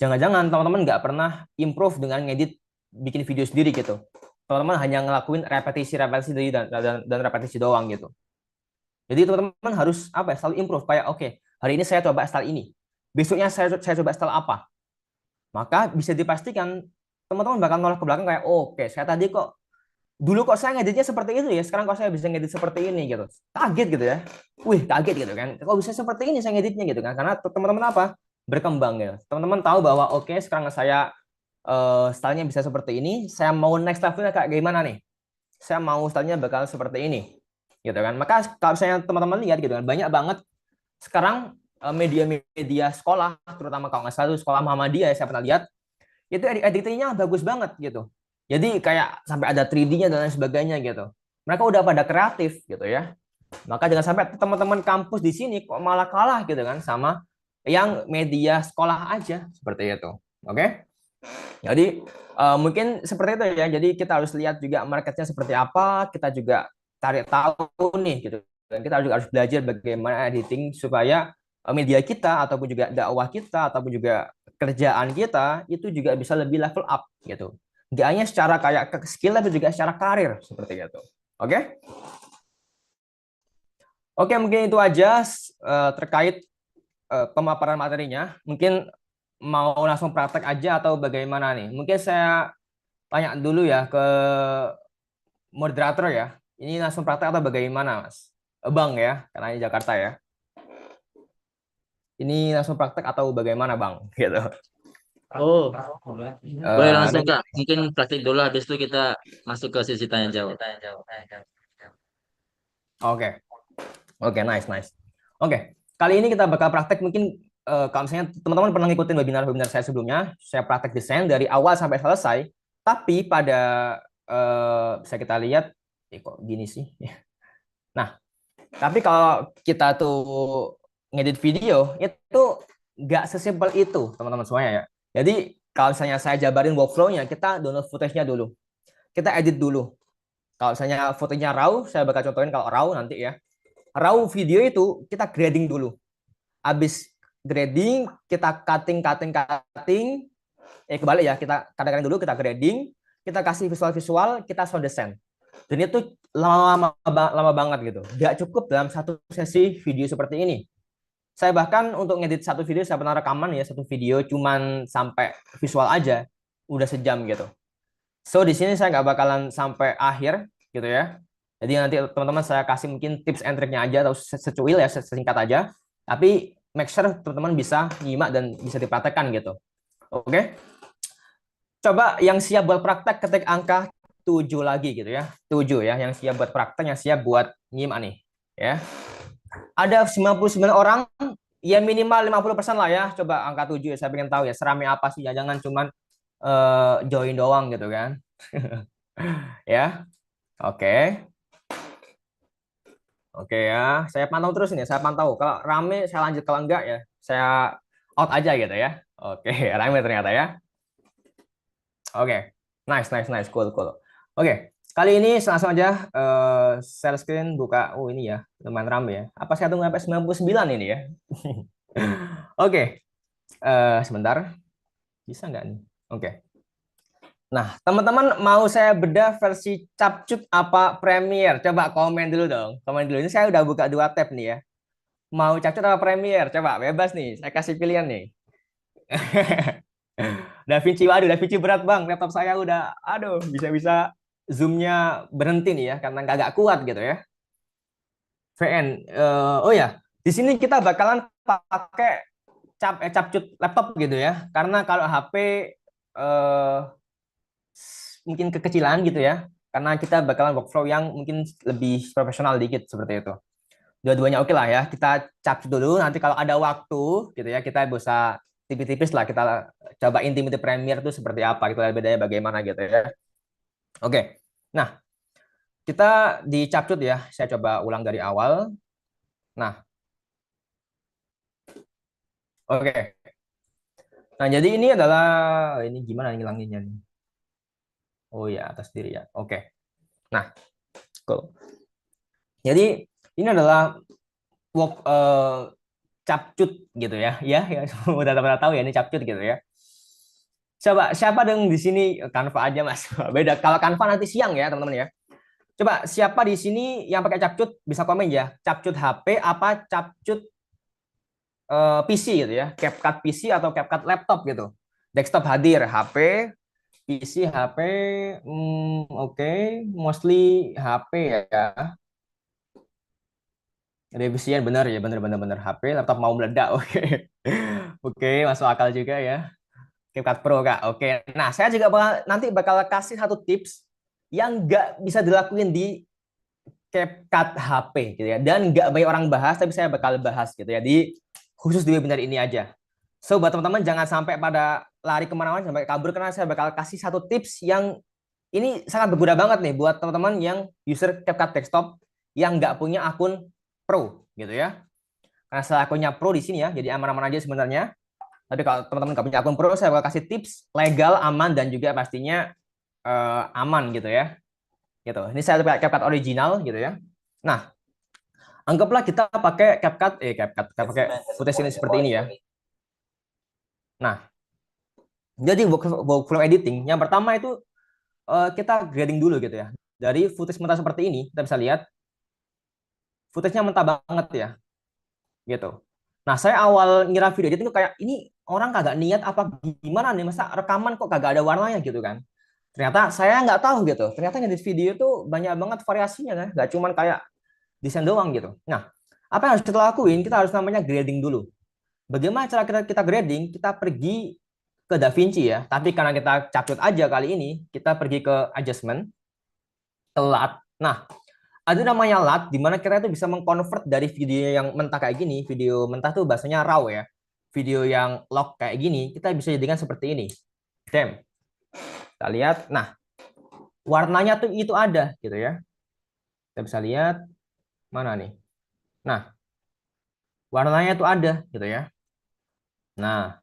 Jangan-jangan teman-teman nggak pernah improve dengan ngedit bikin video sendiri gitu. Teman-teman hanya ngelakuin repetisi-repetisi dan repetisi doang gitu. Jadi teman-teman harus apa ya, selalu improve. Kayak oke, hari ini saya coba style ini. Besoknya saya coba style apa. Maka bisa dipastikan teman-teman bakal nolak ke belakang kayak, oh, oke, saya tadi kok dulu kok saya ngeditnya seperti itu ya, sekarang kok saya bisa ngedit seperti ini gitu. Kaget gitu ya. Wih, kaget gitu kan. Kok bisa seperti ini saya ngeditnya gitu kan. Karena teman-teman apa? Berkembang gitu. Teman-teman tahu bahwa oke, sekarang saya stylenya bisa seperti ini, saya mau next levelnya kayak gimana nih? Saya mau stylenya bakal seperti ini. Gitu kan. Maka kalau misalnya teman-teman lihat gitu kan, banyak banget sekarang media-media sekolah, terutama kalau nggak salah itu sekolah Muhammadiyah, saya pernah lihat, itu editingnya bagus banget gitu. Jadi kayak sampai ada 3D-nya dan lain sebagainya gitu. Mereka udah pada kreatif gitu ya. Maka jangan sampai teman-teman kampus di sini kok malah kalah gitu kan sama yang media sekolah aja seperti itu. Oke. Jadi mungkin seperti itu ya. Jadi kita harus lihat juga marketnya seperti apa. Kita juga cari tahu nih gitu. Dan kita juga harus belajar bagaimana editing supaya media kita ataupun juga dakwah kita ataupun juga kerjaan kita itu juga bisa lebih level up gitu. Nggak hanya secara kayak skill tapi juga secara karir seperti itu. Oke? Oke, mungkin itu aja terkait pemaparan materinya. Mungkin mau langsung praktek aja atau bagaimana nih? Mungkin saya tanya dulu ya ke moderator ya. Ini langsung praktek atau bagaimana, Mas? Bang ya, karena ini Jakarta ya. Ini langsung praktek atau bagaimana, Bang? Gitu.
Oh, boleh
Ada
langsung Kak. Mungkin praktik dulu, habis itu kita masuk ke sesi tanya jawab.
Oke. Oke, nice, nice. Oke. Kali ini kita bakal praktek mungkin kalau misalnya teman-teman pernah ngikutin webinar-webinar saya sebelumnya, saya praktek desain dari awal sampai selesai, tapi pada bisa kita lihat kok gini sih. Nah, tapi kalau kita tuh ngedit video itu nggak sesimpel itu, teman-teman semuanya ya. Jadi kalau misalnya saya jabarin workflow-nya, kita download footage-nya dulu. Kita edit dulu. Kalau misalnya fotonya RAW, saya bakal contohin kalau RAW nanti ya. RAW video itu kita grading dulu. Habis grading, kita cutting, cutting, cutting. Kebalik ya, kita kadang-kadang dulu kita grading, kita kasih visual-visual, kita sound design. Dan itu lama banget gitu. Nggak cukup dalam satu sesi video seperti ini. Saya bahkan untuk ngedit satu video, saya pernah rekaman ya, satu video cuman sampai visual aja, udah sejam gitu. So, di sini saya nggak bakalan sampai akhir gitu ya. Jadi nanti teman-teman saya kasih mungkin tips and triknya aja, atau secuil ya, sesingkat aja. Tapi make sure teman-teman bisa nyimak dan bisa dipraktekkan gitu. Oke? Coba yang siap buat praktek ketik angka 7 lagi gitu ya. 7 ya, yang siap buat praktek, yang siap buat nyimak nih. Ya. Ada 99 orang, ya minimal 50% lah ya. Coba angka 7 ya, saya pengen tahu ya, seramai apa sih? Jangan cuman join doang gitu kan. Ya. Oke. Oke ya, saya pantau terus nih, saya pantau. Kalau rame saya lanjut, kalau enggak ya saya out aja gitu ya. Oke, rame ternyata ya. Oke, nice, nice, nice, cool, cool. Oke, kali ini langsung aja share screen buka. Oh ini ya, lumayan rame ya. Apa saya tunggu sampai 99 ini ya? Oke, sebentar, bisa nggak nih? Oke. Nah, teman-teman mau saya bedah versi Capcut apa Premiere? Coba komen dulu dong. Komen dulu. Ini saya udah buka 2 tab nih ya. Mau Capcut apa Premiere? Coba bebas nih. Saya kasih pilihan nih. DaVinci, waduh, DaVinci berat bang. Laptop saya udah, aduh, bisa-bisa zoomnya berhenti nih ya, karena nggak kuat gitu ya. VN. Oh ya, di sini kita bakalan pakai Capcut laptop gitu ya. Karena kalau HP eh, mungkin kekecilan gitu ya. Karena kita bakalan workflow yang mungkin lebih profesional dikit seperti itu. Dua-duanya oke lah ya. Kita capcut dulu. Nanti kalau ada waktu gitu ya, kita bisa tipis-tipis lah kita coba Intimate Premiere itu seperti apa. Kita lihat bedanya bagaimana gitu ya. Oke. Nah, kita di capcut ya. Saya coba ulang dari awal. Nah, oke. Nah, jadi ini adalah ini gimana ngilanginnya nih? Oh ya, atas diri ya. Oke. Nah, cool. Jadi ini adalah work capcut gitu ya. Ya, ya udah pada tahu ya ini capcut gitu ya. Coba siapa dong di sini Canva aja Mas. Beda kalau Canva nanti siang ya, teman-teman ya. Coba siapa di sini yang pakai capcut bisa komen ya. Capcut HP apa capcut PC gitu ya. CapCut PC atau CapCut laptop gitu. Desktop hadir, HP, PC, HP, oke, mostly HP ya. Revisian benar ya, benar HP, laptop mau meledak, oke. Oke, masuk akal juga ya. CapCut Pro Kak. Oke. Nah, saya juga nanti bakal kasih satu tips yang nggak bisa dilakuin di CapCut HP gitu ya. Dan nggak banyak orang bahas, tapi saya bakal bahas gitu ya di khusus di webinar ini aja. So, buat teman-teman jangan sampai pada lari kemana-mana, sampai kabur, karena saya bakal kasih satu tips yang ini sangat berguna banget nih buat teman-teman yang user CapCut desktop yang nggak punya akun Pro gitu ya. karena saya akunnya pro di sini ya, jadi aman-aman aja sebenarnya. Tapi kalau teman-teman nggak punya akun pro, saya bakal kasih tips legal, aman, dan juga pastinya aman gitu ya. Gitu. Ini saya pakai CapCut original gitu ya. Nah, anggaplah kita pakai CapCut, kita pakai footage ini seperti ini ya. Nah, jadi workflow editing, yang pertama itu kita grading dulu gitu ya. Dari footage mentah seperti ini, kita bisa lihat footage-nya mentah banget ya, gitu. Nah, saya awal ngira video editing itu kayak ini orang kagak niat apa gimana nih, masa rekaman kok kagak ada warnanya gitu kan. Ternyata saya nggak tahu gitu. Ternyata ngedit video itu banyak banget variasinya kan, nggak cuman kayak desain doang gitu. Nah, apa yang harus kita lakuin? Kita harus namanya grading dulu. Bagaimana cara kita grading? Kita pergi ke DaVinci ya. Tapi karena kita capcut aja kali ini, kita pergi ke adjustment, ke LUT. Nah, ada namanya LUT, di mana kita itu bisa mengkonvert dari video yang mentah kayak gini, video mentah tuh bahasanya raw ya. Video yang log kayak gini, kita bisa jadikan seperti ini. Damn. Kita lihat, nah warnanya tuh itu ada gitu ya. Kita bisa lihat mana nih. Nah, warnanya tuh ada gitu ya. Nah,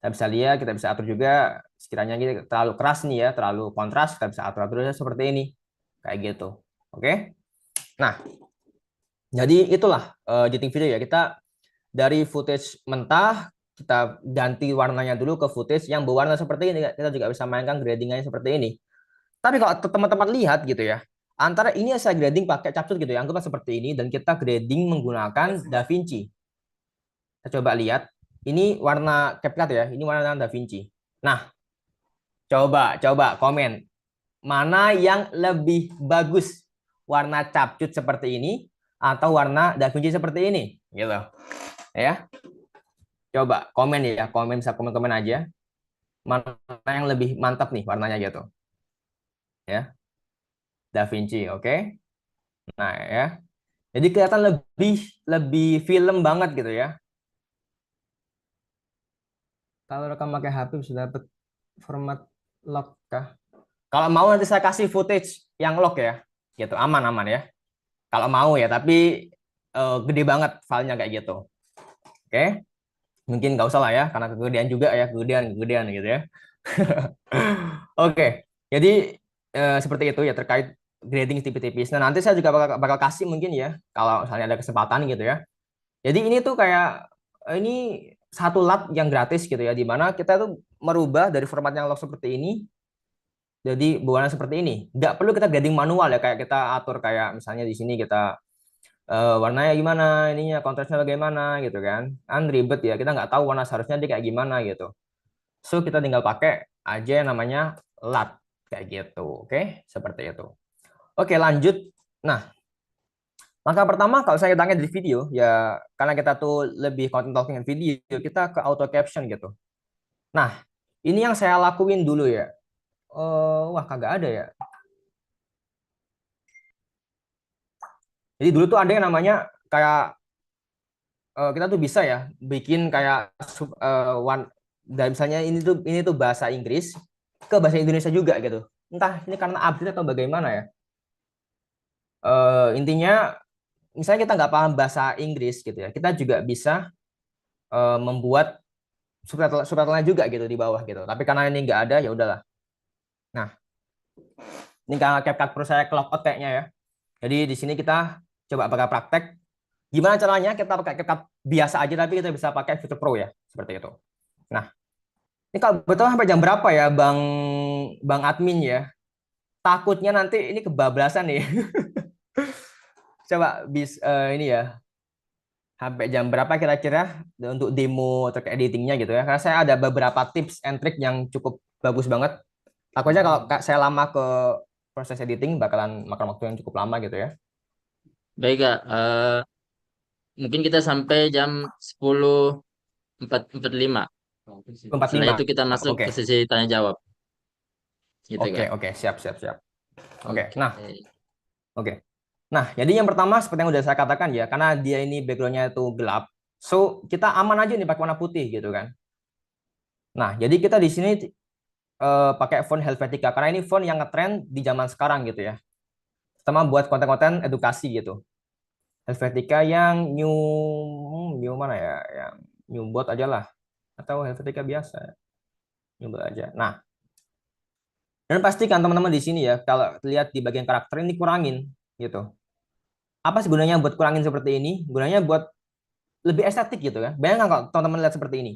kita bisa lihat, kita bisa atur juga sekiranya gitu terlalu keras nih ya, terlalu kontras, kita bisa atur-atur seperti ini. Kayak gitu. Oke. Nah, jadi itulah editing video ya. Kita dari footage mentah kita ganti warnanya dulu ke footage yang berwarna seperti ini. Kita juga bisa mainkan gradingnya seperti ini. Tapi kalau teman-teman lihat gitu ya, antara ini saya grading pakai capcut gitu ya, anggaplah seperti ini, dan kita grading menggunakan DaVinci. Kita coba lihat, ini warna CapCut ya, ini warna DaVinci. Nah, coba komen, mana yang lebih bagus? Warna capcut seperti ini atau warna DaVinci seperti ini? Gitu. Ya. Coba komen ya, komen bisa komen-komen aja. Mana yang lebih mantap nih warnanya gitu. Ya. DaVinci, oke. Nah, ya. Jadi kelihatan lebih lebih film banget gitu ya. Kalau rekam pakai HP sudah dapat format log kah? Kalau mau nanti saya kasih footage yang log ya. Gitu, aman-aman ya. Kalau mau ya, tapi gede banget filenya kayak gitu. Oke. Mungkin nggak usah lah ya, karena kegedean juga ya, kegedean gitu ya. Oke. Jadi seperti itu ya terkait grading tipis-tipis. Nah, nanti saya juga bakal kasih mungkin ya, kalau misalnya ada kesempatan gitu ya. Jadi ini tuh kayak ini satu lat yang gratis gitu ya, di mana kita tuh merubah dari format yang log seperti ini jadi berwarna seperti ini. Nggak perlu kita grading manual ya, kayak kita atur kayak misalnya di sini kita warnanya gimana, ininya kontrasnya bagaimana gitu kan. Kan ribet ya, kita nggak tahu warna seharusnya dia kayak gimana gitu. So kita tinggal pakai aja yang namanya lat kayak gitu. Oke, seperti itu. Oke, lanjut. Nah, langkah pertama kalau saya tanya di video ya karena kita tuh lebih content talking video, kita ke auto caption gitu. Nah, ini yang saya lakuin dulu ya. Wah, kagak ada ya. Jadi dulu tuh ada yang namanya kayak kita tuh bisa ya bikin kayak dan misalnya ini tuh bahasa Inggris ke bahasa Indonesia juga gitu. Entah ini karena update atau bagaimana ya. Intinya misalnya kita nggak paham bahasa Inggris gitu ya, kita juga bisa membuat subtitlenya juga gitu di bawah gitu. Tapi karena ini nggak ada ya udahlah. Nah, ini karena CapCut Pro saya clock out kayaknya ya. Jadi di sini kita coba pakai praktek. Gimana caranya kita pakai CapCut biasa aja tapi kita bisa pakai fitur Pro ya, seperti itu. Nah, ini kalau betul sampai jam berapa ya, Bang Admin ya? Takutnya nanti ini kebablasan nih. Coba ini ya, sampai jam berapa kira-kira untuk demo terkait editingnya gitu ya? Karena saya ada beberapa tips and trick yang cukup bagus banget. Takutnya kalau saya lama ke proses editing bakalan makan waktu yang cukup lama gitu ya.
Baik Kak, mungkin kita sampai jam 10.45. Setelah
45.
itu kita masuk
Oke.
ke sesi tanya jawab. Gitu
Oke,
Kak.
oke, siap, siap, siap. Oke.
Oke.
Nah, oke. Nah, jadi yang pertama seperti yang udah saya katakan ya, karena dia ini backgroundnya itu gelap, so kita aman aja nih pakai warna putih gitu kan. Nah, jadi kita di sini pakai font Helvetica karena ini font yang ngetrend di zaman sekarang gitu ya. Sama buat konten-konten edukasi gitu. Helvetica yang new mana ya? Yang new bot aja lah. Atau Helvetica biasa. New bot aja. Nah, dan pastikan teman-teman di sini ya, kalau lihat di bagian karakter ini kurangin gitu. Apa sih gunanya buat kurangin seperti ini? Gunanya buat lebih estetik gitu kan. Bayangkan kalau teman-teman lihat seperti ini.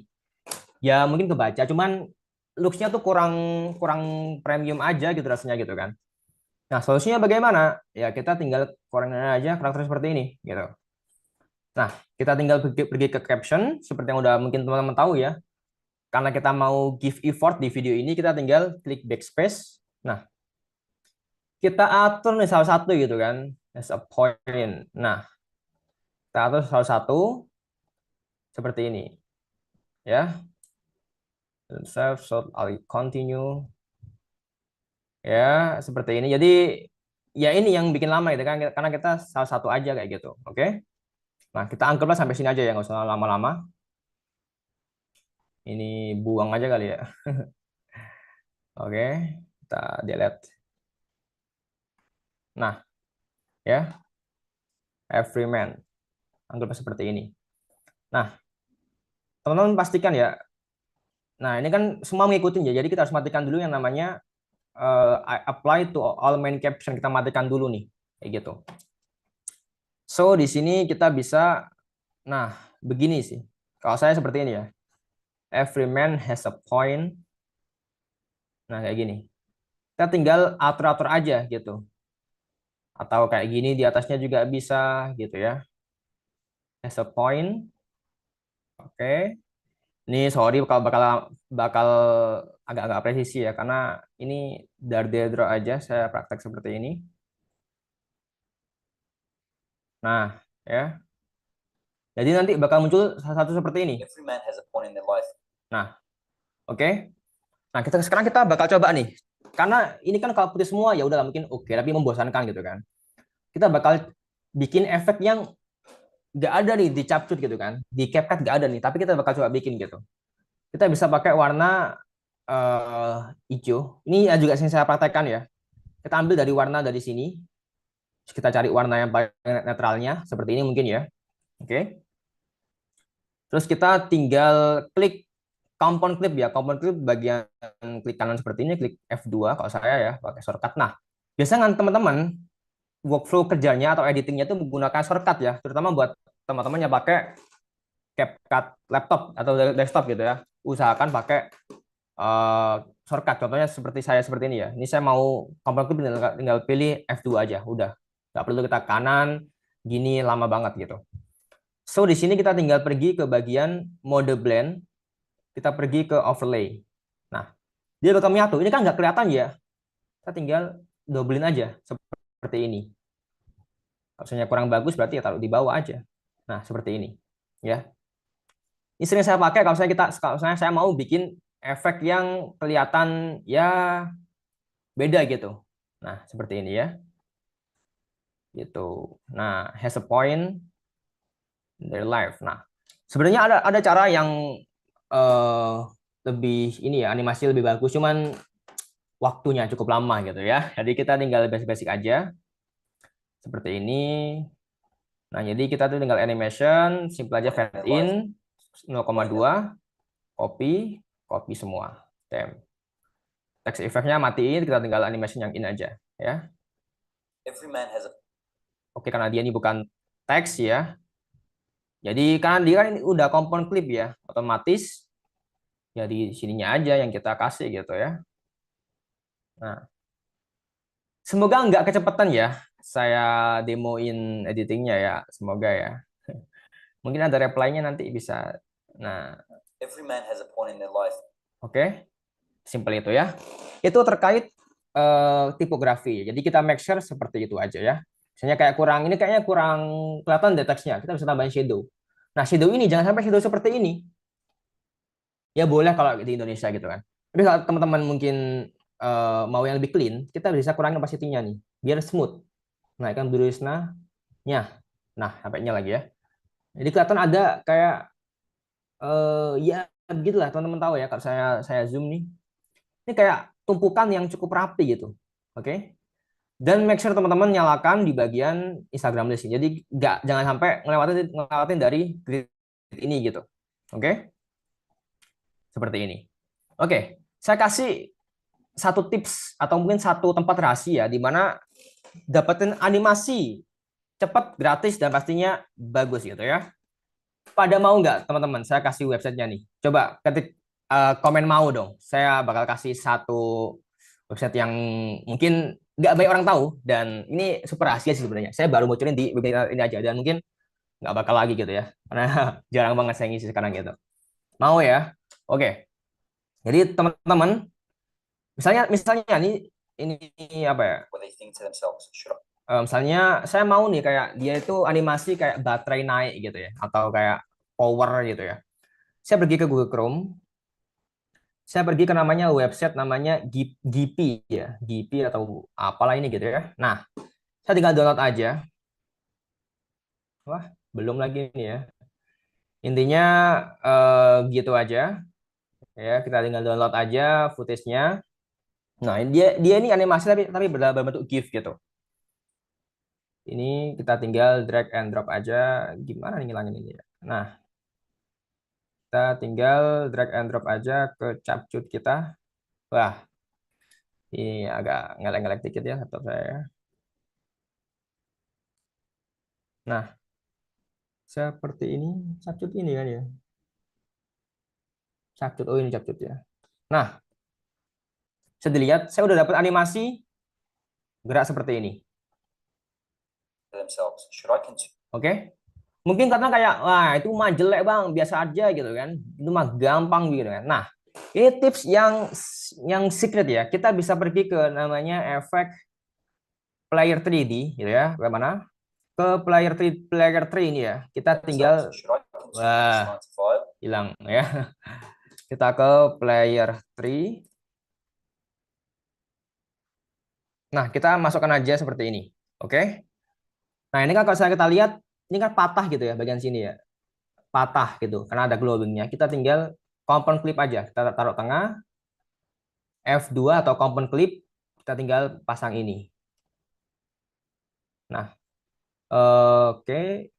Ya mungkin kebaca, cuman looks-nya tuh kurang kurang premium aja gitu rasanya gitu kan. Nah, solusinya bagaimana? Ya kita tinggal kurangin aja karakter seperti ini gitu. Nah, kita tinggal pergi ke caption seperti yang udah mungkin teman-teman tahu ya. Karena kita mau give effort di video ini, kita tinggal klik backspace. Nah, kita atur nih salah satu gitu kan, as a point. Nah, kita atur salah satu seperti ini ya. Save, so I'll continue ya seperti ini. Jadi ya ini yang bikin lama itu kan karena kita salah satu aja kayak gitu. Oke. Nah, kita anggaplah sampai sini aja ya, nggak usah lama-lama. Ini buang aja kali ya. Oke, kita delete. Nah, ya, everyman. Anggap seperti ini. Nah, teman-teman pastikan ya. Nah, ini kan semua mengikutin ya. Jadi kita harus matikan dulu yang namanya apply to all main caption. Kita matikan dulu nih, kayak gitu. So, di sini kita bisa, nah, begini sih. Kalau saya seperti ini ya. Every man has a point. Nah, kayak gini. Kita tinggal atur-atur aja gitu. Atau kayak gini di atasnya juga bisa gitu ya. Has a point. Oke. Ini sorry bakal bakal bakal agak-agak presisi ya karena ini dari draw aja saya praktek seperti ini. Nah, ya. Jadi nanti bakal muncul salah satu seperti ini. Nah, oke. Nah, sekarang kita bakal coba nih. Karena ini kan kalau putih semua ya udah mungkin oke, tapi membosankan gitu kan. Kita bakal bikin efek yang nggak ada nih di Capcut gitu kan. Di CapCut nggak ada nih, tapi kita bakal coba bikin gitu. Kita bisa pakai warna hijau. Ini juga yang saya praktekkan ya. Kita ambil dari warna dari sini. Kita cari warna yang paling netralnya seperti ini mungkin ya. Oke. Terus kita tinggal klik compound clip ya. Compound clip bagian klik kanan seperti ini, klik F2 kalau saya ya pakai shortcut. Nah, biasanya teman-teman workflow kerjanya atau editingnya itu menggunakan shortcut ya, terutama buat teman-teman yang pakai CapCut laptop atau desktop gitu ya. Usahakan pakai shortcut. Contohnya seperti saya seperti ini ya. Ini saya mau compound clip tinggal pilih F2 aja, udah. Nggak perlu kita kanan, gini lama banget gitu. So, di sini kita tinggal pergi ke bagian mode blend, kita pergi ke overlay. Nah, dia bakal menyatu. Ini kan nggak kelihatan ya. Kita tinggal doublein aja seperti ini. Kalau misalnya kurang bagus berarti ya taruh di bawah aja. Nah, seperti ini. Ya. Ini sering saya pakai kalau misalnya saya mau bikin efek yang kelihatan ya beda gitu. Nah, seperti ini ya. Gitu. Nah, has a point dari live. Nah, sebenarnya ada cara yang eh, lebih ini ya, animasi lebih bagus, cuman waktunya cukup lama gitu ya. Jadi kita tinggal basic-basic aja seperti ini. Nah, jadi kita tuh tinggal animation, simple aja fade in 0,2, copy, copy semua. Tem. Text effect-nya matiin, kita tinggal animation yang in aja ya. Oke, karena dia ini bukan teks ya. Jadi karena dia kan ini udah compound clip ya, otomatis ya di sininya aja yang kita kasih gitu ya. Nah, semoga nggak kecepatan ya saya demoin editingnya ya, semoga ya. Mungkin ada reply-nya nanti bisa. Nah, oke, simple itu ya. Itu terkait tipografi. Jadi kita make sure seperti itu aja ya. Misalnya kayak kurang, ini kayaknya kurang kelihatan teksnya, kita bisa tambahin shadow. Nah, shadow ini jangan sampai shadow seperti ini. Ya boleh kalau di Indonesia gitu kan. Tapi kalau teman-teman mungkin mau yang lebih clean, kita bisa kurangin opacity-nya nih, biar smooth. Naikkan brightness-nya. Nah, sampai-nya lagi ya. Jadi kelihatan ada kayak ya begitulah teman-teman tahu ya kalau saya zoom nih. Ini kayak tumpukan yang cukup rapi gitu. Oke. Dan make sure teman-teman nyalakan di bagian Instagram list. Jadi jangan sampai ngelewatin dari grid ini gitu. Oke? Seperti ini. Oke, saya kasih satu tips atau mungkin satu tempat rahasia di mana dapetin animasi cepat, gratis, dan pastinya bagus gitu ya. Pada mau nggak teman-teman? Saya kasih websitenya nih. Coba ketik komen mau dong. Saya bakal kasih satu website yang mungkin nggak banyak orang tahu dan ini super rahasia sih sebenarnya. Saya baru bocorin di webinar ini aja dan mungkin nggak bakal lagi gitu ya. Karena jarang banget saya ngisi sekarang gitu. Mau ya? Oke. Jadi teman-teman, misalnya ini apa ya? Misalnya saya mau nih kayak dia itu animasi kayak baterai naik gitu ya atau kayak power gitu ya. Saya pergi ke Google Chrome, saya pergi ke website namanya Gipi ya, Gipi atau apalah ini gitu ya. Nah, saya tinggal download aja. Wah, belum lagi nih ya. Intinya gitu aja ya, kita tinggal download aja footage-nya. Nah, dia ini animasi tapi berbentuk GIF gitu. Ini kita tinggal drag and drop aja. Gimana nih ngilangin ini ya? Nah, kita tinggal drag and drop aja ke capcut kita. Wah, ini agak ngelek-ngelek dikit ya laptop saya. Nah, seperti ini capcut ini kan ya. Capcut, oh ini capcut ya. Nah, bisa dilihat saya udah dapat animasi gerak seperti ini. Oke. Mungkin karena kayak, wah itu mah jelek bang, biasa aja gitu kan. Itu mah gampang gitu kan. Nah, ini tips yang secret ya. Kita bisa pergi ke namanya efek player 3D gitu ya. Bagaimana? Ke player 3 ini ya. Kita tinggal, wah, hilang ya. Kita ke player 3. Nah, kita masukkan aja seperti ini. Oke. Nah, ini kan kalau kita lihat, ini kan patah gitu ya bagian sini ya. Patah gitu karena ada glowingnya. Kita tinggal compound clip aja. Kita taruh tengah, F2 atau compound clip, kita tinggal pasang ini. Nah, oke.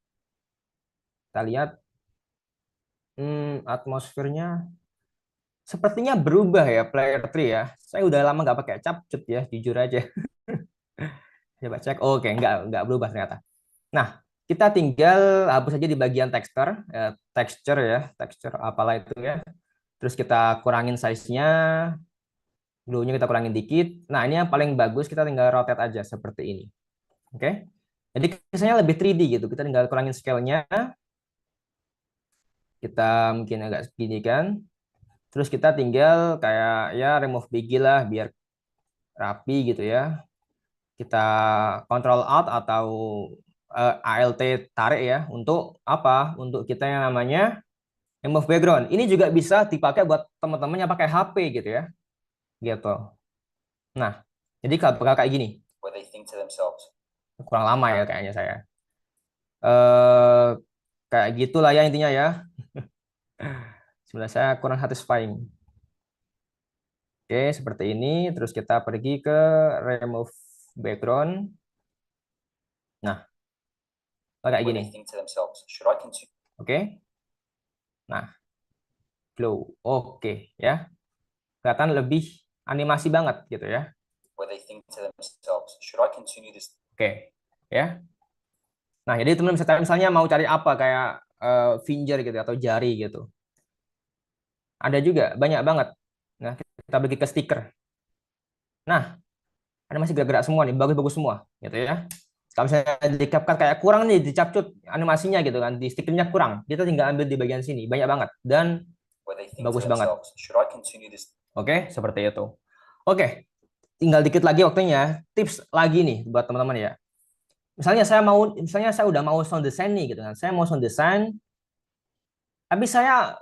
Kita lihat atmosfernya sepertinya berubah ya player 3 ya. Saya udah lama nggak pakai capcut ya, jujur aja. Coba cek. Oke, nggak berubah ternyata. Nah, kita tinggal hapus aja di bagian texture ya, texture apalah itu ya. Terus kita kurangin size-nya, glue-nya kita kurangin dikit. Nah, ini yang paling bagus kita tinggal rotate aja seperti ini. Oke. Jadi kesannya lebih 3D gitu. Kita tinggal kurangin scale-nya. Kita mungkin agak segini kan. Terus kita tinggal kayak ya remove biggie lah biar rapi gitu ya. Kita control alt atau alt tarik ya untuk apa? Untuk kita yang namanya remove background. Ini juga bisa dipakai buat teman-teman yang pakai HP gitu ya. Gitu. Nah, jadi kalau kayak gini. Kurang lama ya kayaknya saya. Eh kayak gitulah ya intinya ya. Sebenarnya saya kurang satisfying. Oke, seperti ini. Terus kita pergi ke remove background. Nah, kayak gini. Oke. Nah, glow. Oke, ya. Kelihatan lebih animasi banget gitu ya. Oke, ya. Nah, jadi teman-teman misalnya mau cari apa kayak finger gitu atau jari gitu. Ada juga banyak banget. Nah, kita bagi ke stiker. Nah, ada masih gerak-gerak semua nih, bagus-bagus semua gitu ya. Kalau misalnya di CapCut kayak kurang nih di capcut animasinya gitu kan, di stikernya kurang. Kita tinggal ambil di bagian sini, banyak banget dan bagus banget. Oke, seperti itu. Oke, tinggal dikit lagi waktunya. Tips lagi nih buat teman-teman ya. Misalnya saya udah mau sound design nih gitu kan. Saya mau sound design, tapi saya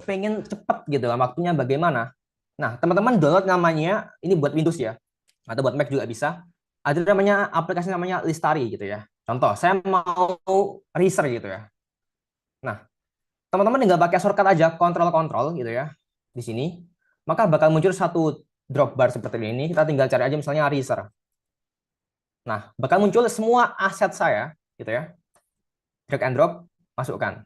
pengen cepet gitu kan waktunya bagaimana. Nah, teman-teman download namanya ini buat Windows ya, atau buat Mac juga bisa. Ada namanya aplikasi namanya Listari gitu ya. Contoh, saya mau research gitu ya. Nah, teman-teman tinggal pakai shortcut aja, kontrol gitu ya di sini. Maka bakal muncul satu drop bar seperti ini. Kita tinggal cari aja misalnya research. Nah, bakal muncul semua aset saya, gitu ya. Drag and drop, masukkan.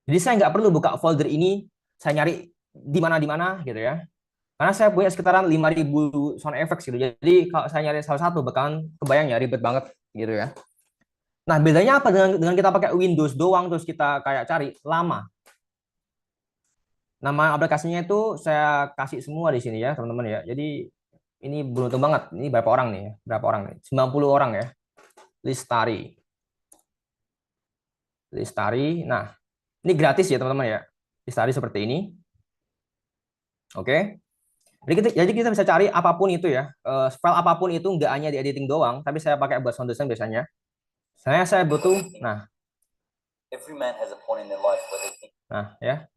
Jadi saya nggak perlu buka folder ini, saya nyari di mana, gitu ya. Karena saya punya sekitaran 5.000 sound effects gitu. Jadi kalau saya nyari salah satu, bakalan kebayang ya ribet banget gitu ya. Nah, bedanya apa dengan kita pakai Windows doang terus kita kayak cari lama. Nama aplikasinya itu saya kasih semua di sini ya, teman-teman ya. Jadi ini beruntung banget. Ini berapa orang nih ya? Berapa orang nih? 90 orang ya. Listari. Listari. Nah, ini gratis ya, teman-teman ya. Listari seperti ini. Oke. Jadi kita bisa cari apapun itu ya. File apapun itu nggak hanya di editing doang, tapi saya pakai buat sound design biasanya. Saya butuh, nah ya.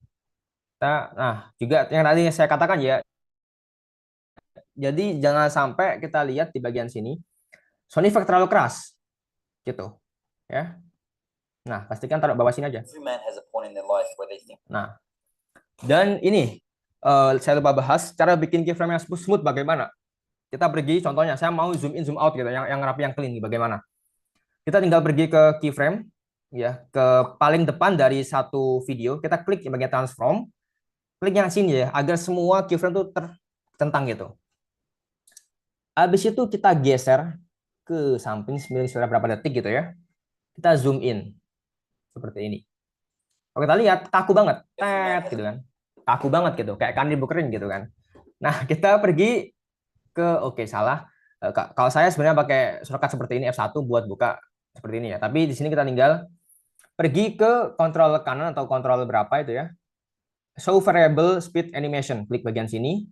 Nah, juga yang tadi saya katakan ya, jadi jangan sampai kita lihat di bagian sini sound effect terlalu keras gitu ya. Nah, pastikan taruh bawah sini aja. Nah, dan ini saya lupa bahas cara bikin keyframe yang smooth bagaimana. Kita pergi, contohnya saya mau zoom in zoom out gitu, yang rapi yang clean bagaimana. Kita tinggal pergi ke keyframe ya, ke paling depan dari satu video, kita klik di bagian transform, klik yang sini ya, agar semua keyframe itu tertentang gitu. Habis itu kita geser ke samping berapa detik gitu ya. Kita zoom in seperti ini. Kalau kita lihat kaku banget, gitu kan. Kaku banget gitu, kayak kandibu kering gitu kan. Nah, kita pergi ke salah. Kalau saya sebenarnya pakai shortcut seperti ini F1 buat buka seperti ini ya. Tapi di sini kita tinggal pergi ke kontrol kanan atau kontrol berapa itu ya. Show variable speed animation, klik bagian sini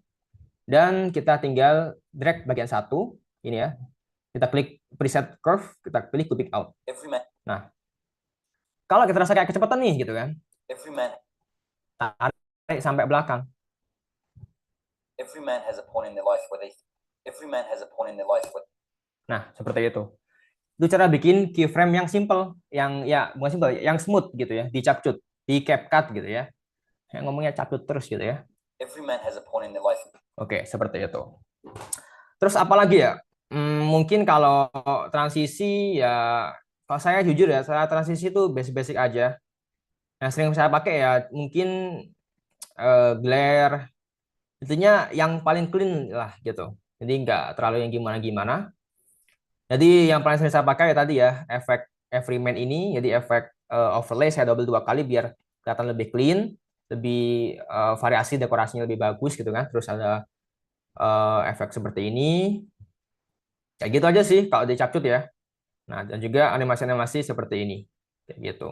dan kita tinggal drag bagian satu ini ya. Kita klik preset curve, kita pilih cubic out. Nah, kalau kita rasa kayak kecepatan nih gitu kan. Tarik sampai belakang. Nah, seperti itu. Itu cara bikin keyframe yang simple, yang ya bukan simple, yang smooth gitu ya, di CapCut, di CapCut gitu ya. Yang ngomongnya CapCut terus gitu ya. Oke, seperti itu. Terus apalagi ya? Mungkin kalau transisi ya, kalau saya jujur ya, saya transisi itu basic-basic aja. Yang sering saya pakai ya mungkin glare, intinya yang paling clean lah gitu. Jadi nggak terlalu yang gimana-gimana. Jadi yang paling sering saya pakai ya tadi ya, efek everyman ini, jadi efek overlay saya double 2 kali biar kelihatan lebih clean, lebih variasi dekorasinya lebih bagus gitu kan. Terus ada efek seperti ini. Kayak gitu aja sih kalau di Capcut ya. Nah, dan juga animasi-animasi seperti ini. Kayak gitu.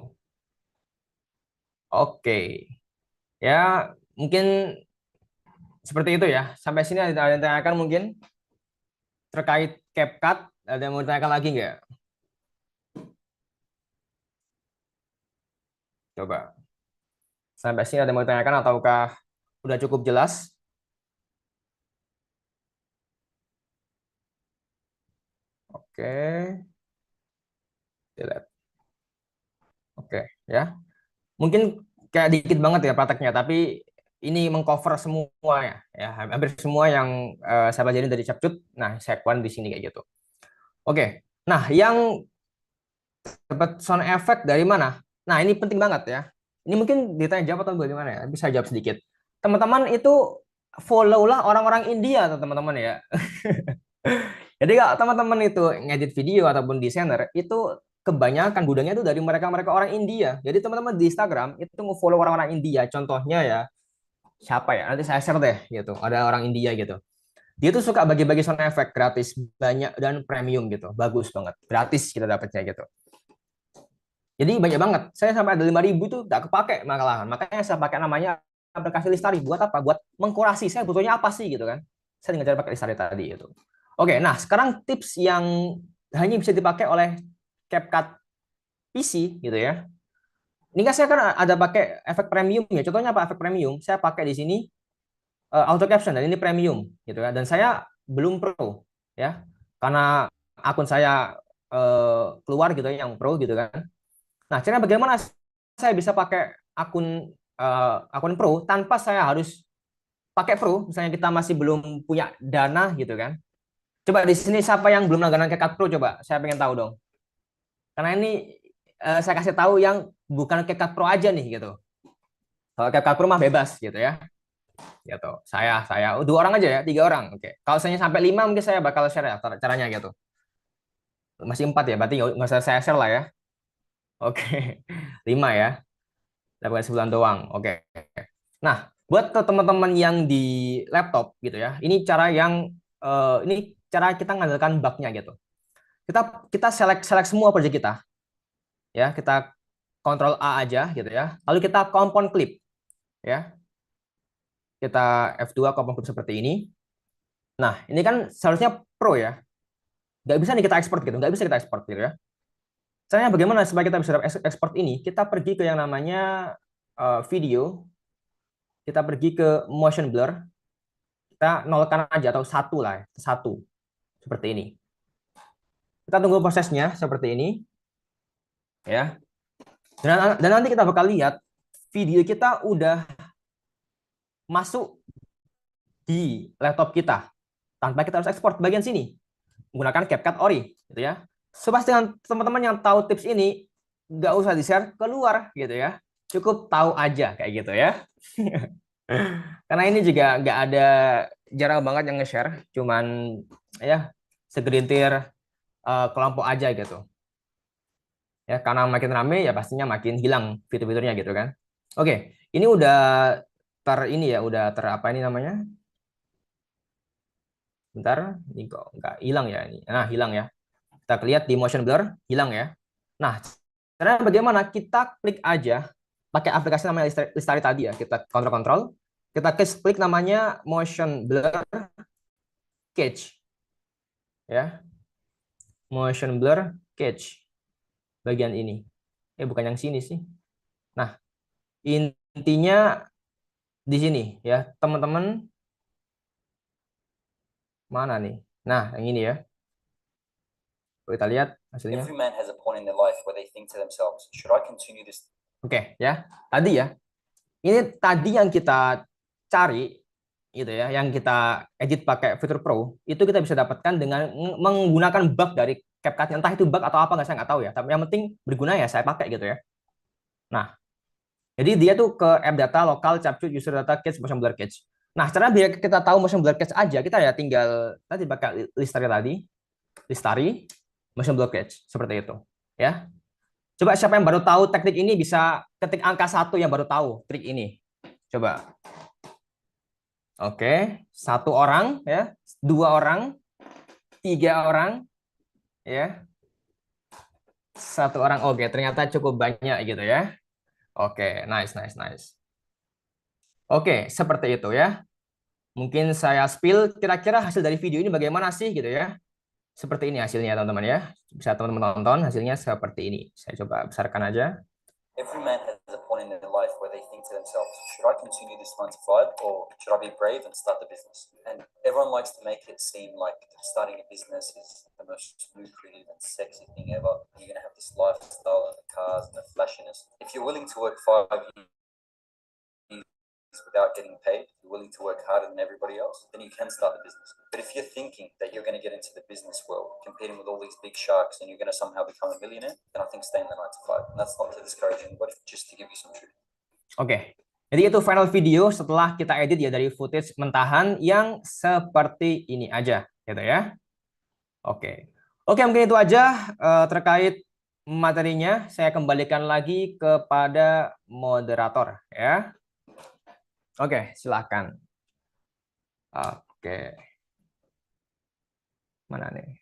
Oke. Ya, mungkin seperti itu ya. Sampai sini ada yang ditanyakan mungkin terkait CapCut. Ada yang mau ditanyakan lagi nggak? Coba. Sampai sini ada yang mau ditanyakan ataukah udah cukup jelas? Oke. Delete. Oke, ya. Mungkin kayak dikit banget ya prakteknya, tapi ini mengcover semua ya, hampir semua yang saya pelajari dari Capcut. Nah, saya keluarin di sini kayak gitu. Oke, nah yang dapat sound effect dari mana? Nah, ini penting banget ya. Ini mungkin ditanya jawab atau bagaimana ya? Bisa jawab sedikit. Teman-teman itu follow lah orang-orang India, teman-teman ya. Jadi kalau teman-teman itu ngedit video ataupun desainer, itu kebanyakan gudangnya itu dari mereka-mereka orang India. Jadi teman-teman di Instagram itu nge-follow orang-orang India. Contohnya ya, siapa ya? Nanti saya share deh gitu. Ada orang India gitu. Dia tuh suka bagi-bagi sound effect gratis, banyak dan premium gitu. Bagus banget. Gratis kita dapatnya gitu. Jadi banyak banget. Saya sampai ada 5.000 tuh nggak kepake malahan. Makanya saya pakai namanya aplikasi Listari. Buat apa? Buat mengkurasi. Saya butuhnya apa sih gitu kan. Saya dengan cara pakai Listari tadi itu. Oke, nah sekarang tips yang hanya bisa dipakai oleh CapCut PC gitu ya. Ini kan saya kan ada pakai efek premium ya. Contohnya apa efek premium? Saya pakai di sini auto caption dan ini premium gitu ya. Dan saya belum pro ya. Karena akun saya keluar gitu ya yang pro gitu kan. Nah, caranya bagaimana saya bisa pakai akun pro tanpa saya harus pakai pro, misalnya kita masih belum punya dana gitu kan. Coba di sini siapa yang belum langganan CapCut Pro coba? Saya pengen tahu dong. Karena ini saya kasih tahu yang bukan CapCut Pro aja nih gitu. Kalau CapCut Pro mah bebas gitu ya. Gitu. Saya dua orang aja ya, tiga orang. Oke. Kalau saya sampai lima mungkin saya bakal share ya caranya gitu. Masih empat ya, berarti nggak usah saya share lah ya. Oke. Lima ya. Dapat sebulan doang. Oke. Nah, buat teman-teman yang di laptop gitu ya, ini cara yang ini cara kita mengandalkan bugnya gitu. Kita kita select semua project kita ya, kita Ctrl A aja gitu ya. Lalu kita compound clip ya. Kita F2 compound clip seperti ini. Nah, ini kan seharusnya pro ya. Nggak bisa nih kita export gitu, nggak bisa kita export gitu ya. Caranya bagaimana supaya kita bisa export ini? Kita pergi ke yang namanya video, kita pergi ke motion blur, kita nolkan aja atau satu lah, satu seperti ini. Kita tunggu prosesnya seperti ini, ya. Dan nanti kita bakal lihat video kita udah masuk di laptop kita tanpa kita harus ekspor bagian sini menggunakan CapCut Ori, gitu ya. So, pastikan teman-teman yang tahu tips ini nggak usah di-share keluar gitu ya. Cukup tahu aja kayak gitu ya. Karena ini juga nggak ada, jarang banget yang nge-share, cuman ya segelintir kelompok aja gitu. Ya, karena makin rame ya pastinya makin hilang fitur-fiturnya gitu kan. Oke, ini udah ini ya, udah apa ini namanya? Bentar, ini kok nggak hilang ya ini. Nah, hilang ya. Kita lihat di motion blur, hilang ya. Nah, caranya bagaimana? Kita klik aja pakai aplikasi namanya Listari tadi ya. Kita kontrol-kontrol. Kita klik namanya motion blur catch ya. Motion blur catch bagian ini. Bukan yang sini sih. Nah, intinya di sini ya, teman-teman. Mana nih? Nah, yang ini ya. Kita lihat hasilnya. Oke, ya. Tadi ya. Ini tadi yang kita cari gitu ya, yang kita edit pakai fitur Pro, itu kita bisa dapatkan dengan menggunakan bug dari CapCut. Entah itu bug atau apa nggak, saya nggak tahu ya. Tapi yang penting berguna ya saya pakai gitu ya. Nah, jadi dia tuh ke app data, lokal, capture, user data, cache, motion blur cache. Nah, cara biar kita tahu motion blur cache aja, kita ya tinggal tadi pakai listari, motion blur cache seperti itu. Ya, coba siapa yang baru tahu teknik ini bisa ketik angka 1 yang baru tahu trik ini. Coba. Oke, satu orang ya, dua orang, tiga orang, ya, satu orang. Oke, ternyata cukup banyak gitu ya. Oke, nice, nice, nice. Oke, seperti itu ya. Mungkin saya spill kira-kira hasil dari video ini bagaimana sih gitu ya. Seperti ini hasilnya teman-teman ya. Bisa teman-teman tonton hasilnya seperti ini. Saya coba besarkan aja. Every man has a point in their life where they think to themselves, should I continue this 9 to 5 or should I be brave and start the business? And everyone likes to make it seem like starting a business is the most lucrative and sexy thing ever. You're going to have this lifestyle and the cars and the flashiness. If you're willing to work 5 years without getting paid, you're willing to work harder than everybody else, then you can start the business. But if you're thinking that you're going to get into the business world, competing with all these big sharks, and you're going to somehow become a millionaire, then I think stay in the 9 to 5. And that's not to discourage anybody, just to give you some truth. Oke. Jadi itu final video setelah kita edit ya dari footage mentahan yang seperti ini aja, gitu ya. Oke. Oke, mungkin itu aja terkait materinya. Saya kembalikan lagi kepada moderator ya. Oke, silakan. Oke. Mana nih?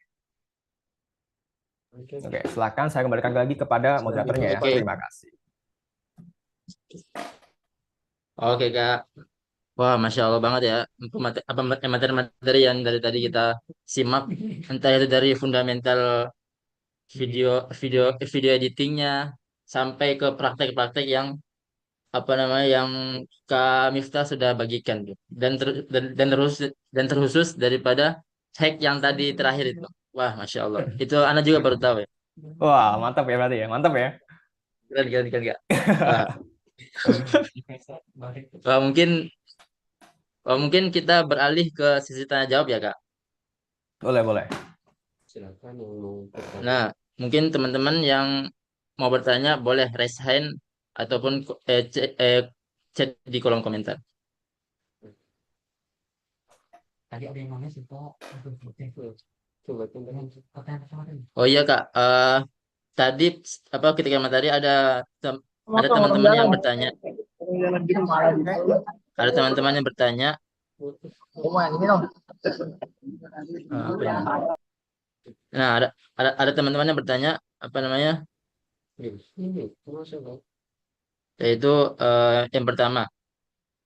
Oke, silakan saya kembalikan lagi kepada moderatornya ya. Terima kasih.
Oke Kak, wah Masya Allah banget ya materi-materi yang dari tadi kita simak, entah itu dari fundamental video video video editingnya sampai ke praktek-praktek yang apa namanya yang Kak Miftah sudah bagikan tuh. Dan terkhusus daripada hack yang tadi terakhir itu. Wah, Masya Allah. Itu Anda juga baru tahu ya.
Wah, mantap ya berarti ya. Mantap ya.
Keren, Kak. Wah. Wah, mungkin kita beralih ke sesi tanya jawab ya, Kak.
Boleh, boleh.
Nah, mungkin teman-teman yang mau bertanya boleh raise hand ataupun chat di kolom komentar. Tadi ada yang nanya sih Pak. Oh iya Kak, tadi apa ketika materi ada teman-teman yang bertanya, ada teman-teman yang bertanya, apa ini? Nah, ada teman-teman yang bertanya apa namanya? Yaitu yang pertama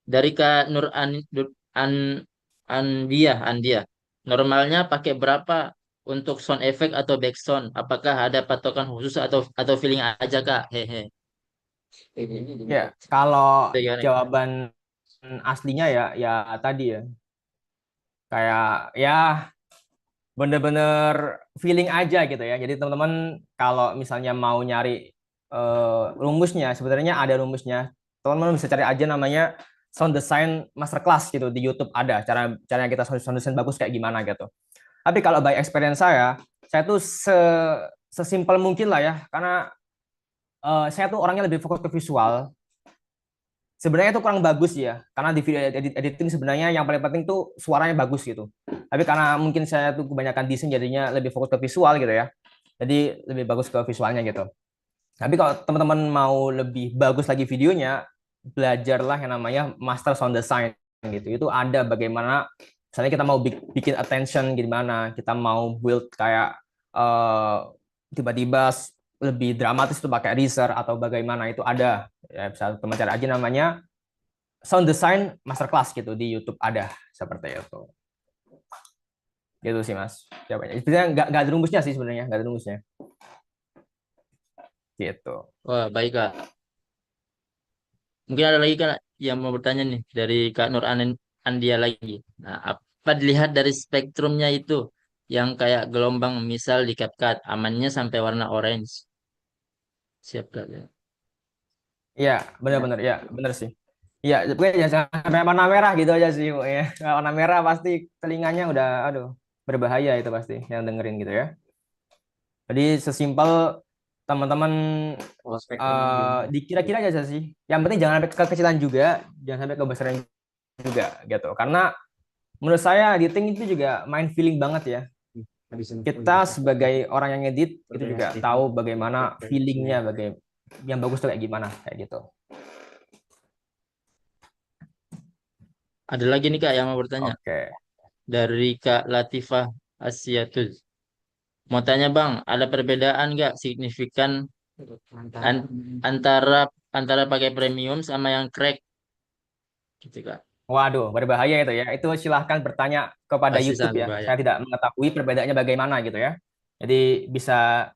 dari Kak Nur An Andia. Normalnya pakai berapa untuk sound effect atau back sound? Apakah ada patokan khusus atau feeling aja Kak? Hehe.
Ya, kalau
Bagaimana?
jawaban aslinya ya, ya tadi ya, kayak ya bener-bener feeling aja gitu ya. Jadi teman-teman kalau misalnya mau nyari rumusnya, sebenarnya ada rumusnya. Teman-teman bisa cari aja namanya sound design masterclass gitu di YouTube ada cara kita sound design bagus kayak gimana gitu. Tapi kalau by experience saya tuh sesimpel mungkin lah ya, karena saya tuh orangnya lebih fokus ke visual. Sebenarnya itu kurang bagus ya, karena di video editing sebenarnya yang paling penting tuh suaranya bagus gitu. Tapi karena mungkin saya tuh kebanyakan desain jadinya lebih fokus ke visual gitu ya. Jadi lebih bagus ke visualnya gitu. Tapi kalau teman-teman mau lebih bagus lagi videonya, belajarlah yang namanya master sound design gitu. Itu ada bagaimana misalnya kita mau bikin attention gimana, kita mau build kayak eh, tiba-tiba lebih dramatis itu pakai reser atau bagaimana itu ada. Ya, bisa teman cari aja namanya sound design masterclass gitu di YouTube ada seperti itu. Gitu sih Mas. Jawabannya. Sebenarnya nggak ada rumusnya sih sebenarnya, nggak ada rumusnya. Gitu.
Wah, baik Kak. Mungkin ada lagi Kak yang mau bertanya nih dari Kak Andia lagi. Nah, apa dilihat dari spektrumnya itu yang kayak gelombang misal di CapCut amannya sampai warna orange. Siap Kak. Ya.
Iya, benar-benar ya, benar sih. Iya, pokoknya jangan sampai warna merah gitu aja sih, pokoknya. Kalau warna merah pasti telinganya udah, aduh, berbahaya itu pasti yang dengerin gitu ya. Jadi sesimpel teman-teman
Oh, spektrumnya gimana?
dikira-kira aja sih. Yang penting jangan sampai kekecilan juga, jangan sampai kebesaran juga gitu. Karena menurut saya editing itu juga main feeling banget ya. Kita sebagai orang yang edit itu juga tahu bagaimana feelingnya, yang bagus tuh kayak gimana kayak gitu.
Ada lagi nih Kak yang mau bertanya
Oke.
dari Kak Latifah Asiatul. Mau tanya Bang, ada perbedaan nggak signifikan an- antara antara pakai premium sama yang crack gitu Kak?
Waduh, berbahaya itu ya. Itu silahkan bertanya kepada
Pasti
YouTube
sangat
ya.
berbahaya.
Saya tidak mengetahui perbedaannya bagaimana gitu ya. Jadi bisa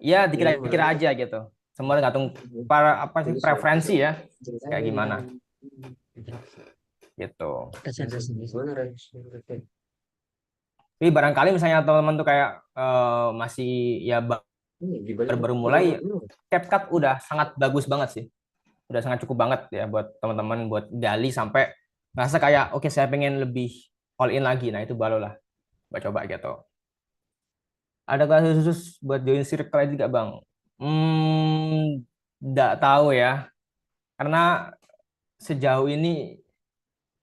ya dikira-kira aja gitu. Semua tergantung para apa sih preferensi ya. Kayak gimana gitu. Tapi barangkali misalnya teman-teman tuh kayak masih ya baru-baru mulai, CapCut udah sangat bagus banget sih. Udah sangat cukup banget ya buat teman-teman buat gali sampai merasa kayak oke saya pengen lebih all in lagi. Nah, itu barulah coba gitu. Ada kasus khusus buat join circle itu nggak Bang? Nggak tahu ya. Karena sejauh ini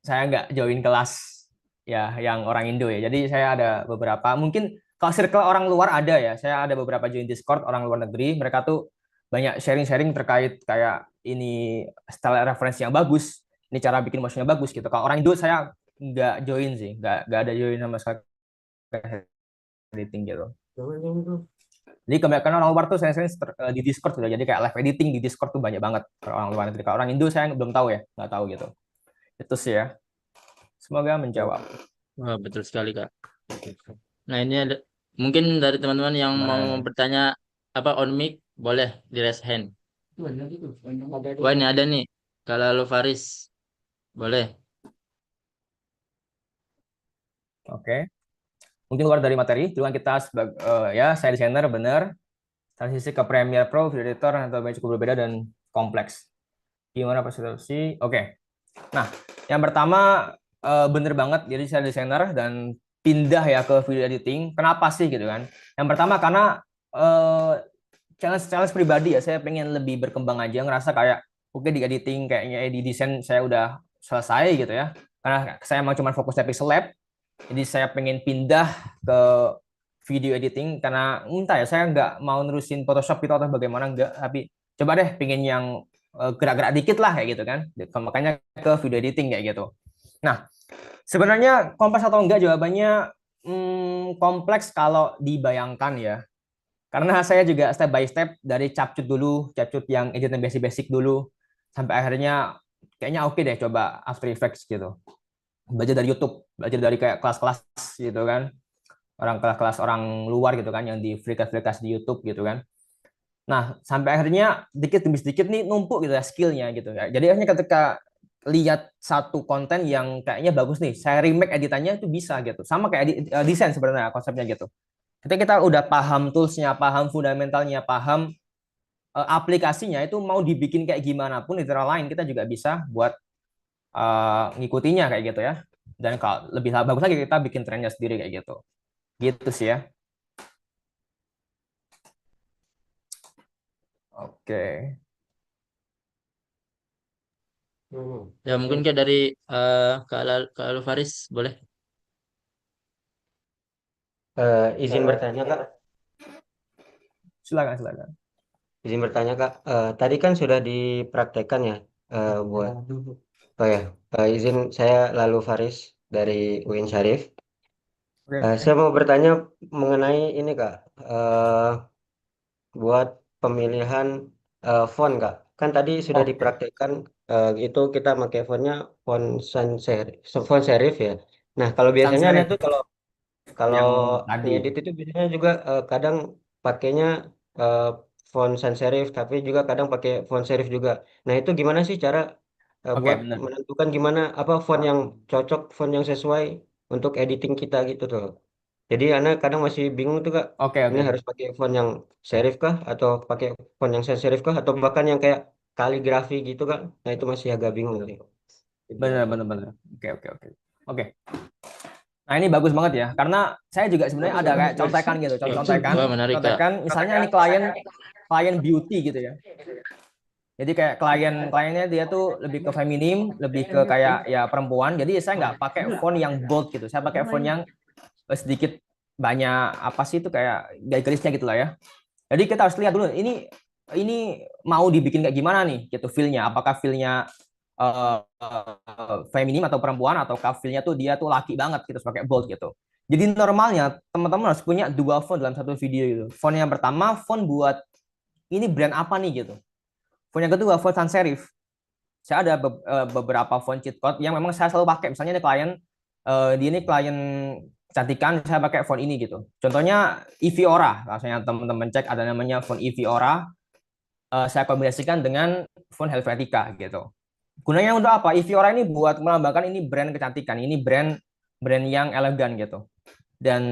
saya nggak join kelas ya yang orang Indo ya. Jadi saya ada beberapa, mungkin kalau circle orang luar ada ya. Saya ada beberapa join Discord orang luar negeri. Mereka tuh banyak sharing-sharing terkait kayak ini style referensi yang bagus. Ini cara bikin motionnya bagus gitu. Kalau orang Indo saya nggak join sih. Nggak ada join sama sekali editing gitu. Jadi kebanyakan orang luar tuh saya di Discord sudah jadi kayak live editing di Discord tuh banyak banget kalau orang luar negeri. Kalau orang Indo saya belum tahu ya, nggak tahu gitu. Itu sih ya. Semoga menjawab.
Wah, betul sekali Kak. Nah, ini ada mungkin dari teman-teman yang mau
Gimana?
bertanya apa on mic boleh di raise hand. Wah, ini ada nih. Kalau lu Faris, boleh.
Oke. Mungkin luar dari materi, cuma kita sebagai ya saya desainer benar. Transisi ke Premiere Pro, video editor atau banyak cukup berbeda dan kompleks. Gimana presentasi? Oke. Nah, yang pertama bener banget. Jadi saya desainer dan pindah ya ke video editing. Kenapa sih gitu kan? Yang pertama karena eh, challenge pribadi ya, saya pengen lebih berkembang aja, ngerasa kayak oke di editing kayaknya di desain saya udah selesai gitu ya. Karena saya emang cuma fokus di Pixel Lab, jadi saya pengen pindah ke video editing karena entah ya saya nggak mau nerusin Photoshop itu atau bagaimana enggak, tapi coba deh pengen yang gerak-gerak dikit lah kayak gitu kan. Makanya ke video editing kayak gitu. Nah, sebenarnya kompleks atau enggak jawabannya kompleks kalau dibayangkan ya. Karena saya juga step by step dari capcut dulu, capcut yang editing basic-basic dulu, sampai akhirnya kayaknya oke deh coba After Effects gitu. Belajar dari YouTube, belajar dari kayak kelas-kelas gitu kan. Orang kelas-kelas orang luar gitu kan, yang di free-class di YouTube gitu kan. Nah, sampai akhirnya dikit demi sedikit nih numpuk gitu ya skillnya gitu ya. Jadi akhirnya ketika lihat satu konten yang kayaknya bagus nih, saya remake editannya itu bisa gitu. Sama kayak desain sebenarnya konsepnya gitu. Ketika kita udah paham toolsnya, paham fundamentalnya, paham aplikasinya, itu mau dibikin kayak gimana pun di cara lain kita juga bisa buat ngikutinya kayak gitu ya. Dan kalau lebih bagus lagi kita bikin trennya sendiri kayak gitu. Gitu sih ya. Oke.
Ya mungkin kayak dari Kak Alvaris boleh.
Izin bertanya Kak,
Silakan, silakan.
izin bertanya Kak. Tadi kan sudah dipraktekkan ya buat oh ya, izin saya Lalu Faris dari UIN Syarif.
Oke.
Saya mau bertanya mengenai ini Kak, buat pemilihan font Kak. Kan tadi sudah
Oke.
dipraktekkan itu kita pakai fontnya font serif ya. Nah kalau
Sans
biasanya
serif
Anda tuh kalau Kalau
yang tadi.
ngedit itu biasanya juga kadang pakainya eh, font sans serif, tapi juga kadang pakai font serif juga. Nah, itu gimana sih cara
Oke,
buat
benar.
menentukan gimana apa font yang cocok, font yang sesuai untuk editing kita gitu tuh. Jadi Ana kadang masih bingung tuh Kak,
Oke,
ini
oke.
harus pakai font yang serif kah atau pakai font yang sans serif kah atau bahkan yang kayak kaligrafi gitu Kak. Nah, itu masih agak bingung nih.
Benar, benar, benar. Oke, oke, oke. Oke. Nah, ini bagus banget ya. Karena saya juga sebenarnya ada kayak contekan gitu, contekan,
Wah, menarik Kak.
contekan. Misalnya ini klien klien beauty gitu ya. Jadi kayak kliennya dia tuh lebih ke feminim, lebih ke kayak ya perempuan. Jadi saya nggak pakai font yang bold gitu. Saya pakai font yang sedikit banyak apa sih itu kayak garis-garisnya gitu lah ya. Jadi kita harus lihat dulu ini mau dibikin kayak gimana nih gitu feel-nya. Apakah feel-nya feminim atau perempuan ataukah feel-nya tuh dia tuh laki banget gitu pakai bold gitu. Jadi normalnya teman-teman harus punya dua font dalam satu video gitu. Font yang pertama font buat ini brand apa nih gitu. Font yang kedua font sans serif. Saya ada beberapa font cheat code yang memang saya selalu pakai. Misalnya ini klien dia ini klien kecantikan, saya pakai font ini gitu. Contohnya Eevee Aura, misalnya teman-teman cek ada namanya font Eevee Aura, saya kombinasikan dengan font Helvetica gitu. Gunanya untuk apa? Eevee ini buat melambangkan ini brand kecantikan, ini brand brand yang elegan gitu. Dan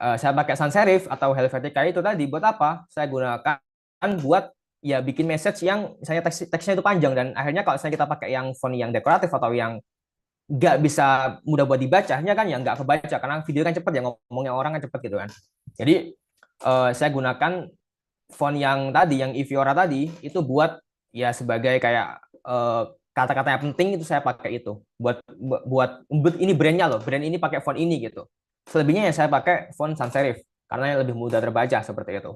saya pakai sans serif atau Helvetica itu tadi buat apa? Saya gunakan buat ya bikin message yang misalnya teksnya itu panjang dan akhirnya kalau misalnya kita pakai yang font yang dekoratif atau yang nggak bisa mudah buat dibacanya kan ya nggak kebaca karena video kan cepet ya ngomongnya orang kan cepet gitu kan. Jadi saya gunakan font yang tadi yang Iviora tadi itu buat ya sebagai kayak kata-kata yang penting itu saya pakai itu buat ini brandnya loh, brand ini pakai font ini gitu. Selebihnya ya saya pakai font sans serif karena yang lebih mudah terbaca seperti itu.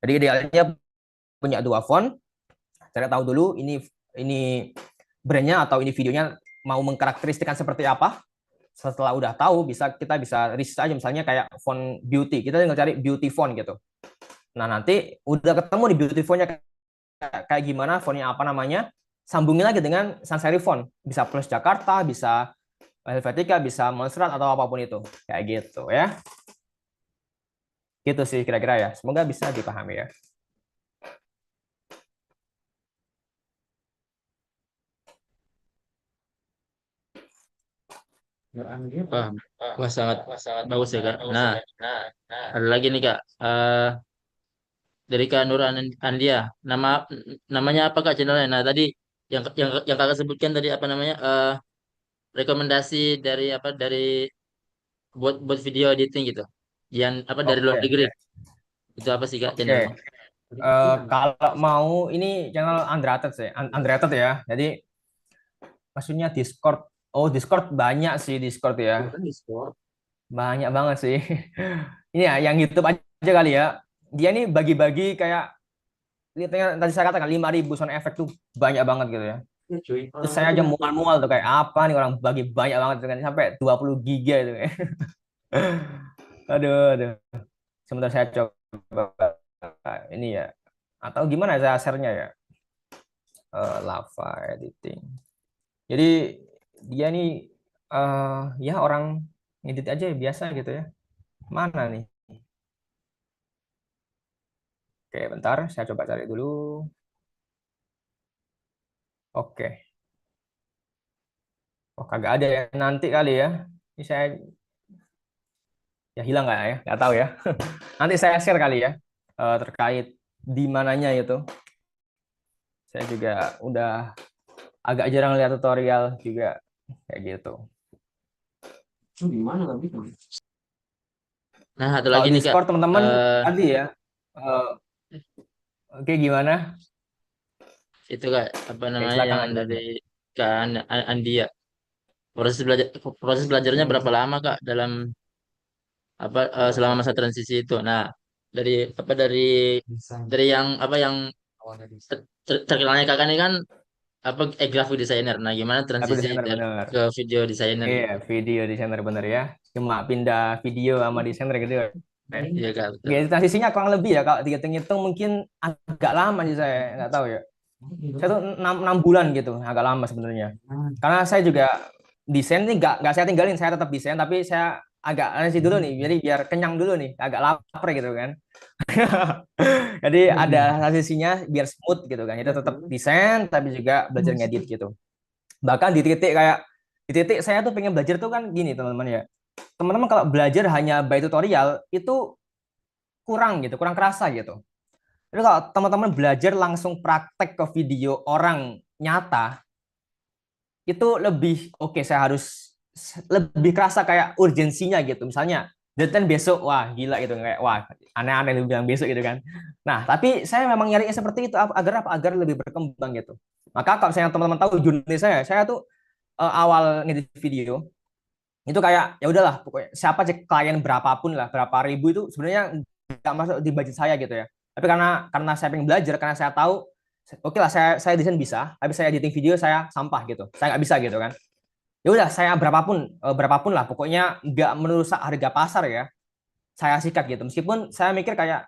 Jadi idealnya punya dua font, saya tahu dulu ini brandnya atau ini videonya mau mengkarakteristikkan seperti apa. Setelah udah tahu kita bisa riset aja misalnya kayak font beauty, kita tinggal cari beauty font gitu. Nah, nanti udah ketemu di beauty fontnya kayak gimana, fontnya apa namanya, sambungin lagi dengan sans serif font. Bisa Plus Jakarta, bisa Helvetica, bisa Monserrat atau apapun itu. Kayak gitu ya. Gitu sih kira-kira ya. Semoga bisa dipahami ya.
Wah, wah sangat bagus ya Kak. Nah, ada lagi nih Kak. Dari Kak Nur Andia. Namanya apa Kak channelnya? Nah, tadi yang Kakak sebutkan tadi apa namanya? Rekomendasi dari apa dari buat buat video editing gitu. Yang apa dari luar
Oke,
negeri. Itu apa sih Kak channelnya?
oke. Kalau mau ini channel Undrated sih, Undrated ya. Jadi maksudnya Discord. Oh, Discord banyak sih Discord ya. Banyak banget sih. Ini ya yang YouTube aja kali ya. Dia nih bagi-bagi kayak lihatnya tadi saya katakan 5.000 sound effect tuh banyak banget gitu ya. Terus saya aja mual-mual tuh kayak apa nih orang bagi banyak banget tuh kan sampai 20 giga itu. Aduh, aduh. Sebentar saya coba ini ya. Atau gimana saya share-nya ya? Lava editing. Jadi dia nih ya orang ngedit aja biasa gitu ya. Mana nih? Oke, bentar saya coba cari dulu. Oke. Oh, kagak ada ya. Nanti kali ya. Ini saya ya hilang nggak ya? Nggak tahu ya. Nanti saya share kali ya terkait di mananya itu. Saya juga udah agak jarang lihat tutorial juga kayak gitu.
Nah, satu
Kalau
lagi nih Kak.
Discord teman-teman
Eh
tadi ya. eh, Oke, gimana?
itu Kak, apa
Oke,
namanya
silakan
yang
lanjut.
dari Kak Andia. Proses belajarnya berapa
Hmm.
lama Kak dalam apa selama masa transisi itu? Nah, dari apa dari yang apa yang terkenalnya Kakak ini kan apa graphic designer. Nah, gimana
Aku
transisi
desainer
dari
bener.
ke video designer
Iya,
gitu?
video desainer bener ya. Cuma pindah video sama desainer gitu ya.
Iya Kak, betul.
Oke, transisinya kurang lebih ya kalau dihitung-hitung mungkin agak lama sih saya nggak tahu ya. Saya tuh 6 bulan gitu, agak lama sebenarnya. Karena saya juga desain nih nggak saya tinggalin, saya tetap desain tapi saya agak analisis dulu nih, jadi biar kenyang dulu nih, agak lapar gitu kan. Jadi ada transisinya biar smooth gitu kan. Itu tetap desain tapi juga belajar ngedit gitu. Bahkan di titik kayak di titik saya tuh pengen belajar tuh kan gini teman-teman ya. Teman-teman kalau belajar hanya by tutorial itu kurang gitu, kurang kerasa gitu. Jadi kalau teman-teman belajar langsung praktek ke video orang nyata, itu lebih oke, saya harus lebih kerasa kayak urgensinya gitu. Misalnya deadline besok, wah gila gitu kayak wah aneh-aneh lu bilang besok gitu kan. Nah, tapi saya memang nyarinya seperti itu agar apa? Agar lebih berkembang gitu. Maka kalau misalnya teman-teman tahu jurnalis saya tuh awal ngedit video itu kayak ya udahlah pokoknya siapa cek klien berapapun lah berapa ribu itu sebenarnya nggak masuk di budget saya gitu ya, tapi karena saya pengen belajar, karena saya tahu oke lah saya desain bisa tapi saya editing video saya sampah gitu, saya nggak bisa gitu kan. Ya udah saya berapapun lah pokoknya nggak merusak harga pasar ya, saya sikat gitu meskipun saya mikir kayak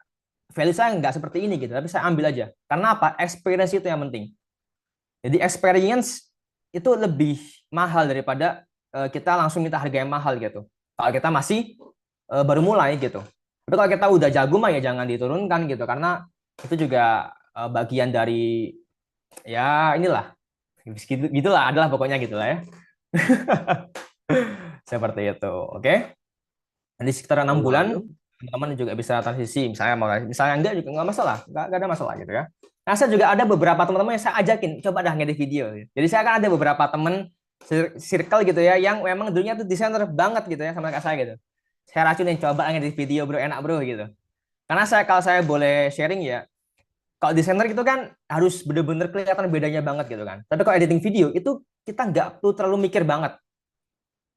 value saya nggak seperti ini gitu, tapi saya ambil aja karena apa, experience itu yang penting. Jadi experience itu lebih mahal daripada kita langsung minta harga yang mahal gitu. Kalau kita masih baru mulai gitu. Tapi kalau kita udah jago mah ya jangan diturunkan gitu karena itu juga bagian dari ya inilah gitulah adalah pokoknya gitulah ya. Seperti itu. Oke. Jadi sekitar 6 bulan teman-teman juga bisa transisi misalnya enggak juga nggak masalah, nggak ada masalah gitu ya. Nah, saya juga ada beberapa teman-teman yang saya ajakin coba dah ngedit video. Jadi saya kan ada beberapa teman circle gitu ya yang memang dulunya tuh desainer banget gitu ya sama kayak saya gitu. Saya racunin coba ngedit video bro, enak bro gitu. Karena kalau saya boleh sharing ya, kalau desainer itu kan harus bener-bener kelihatan bedanya banget gitu kan. Tapi kalau editing video itu kita nggak perlu terlalu mikir banget.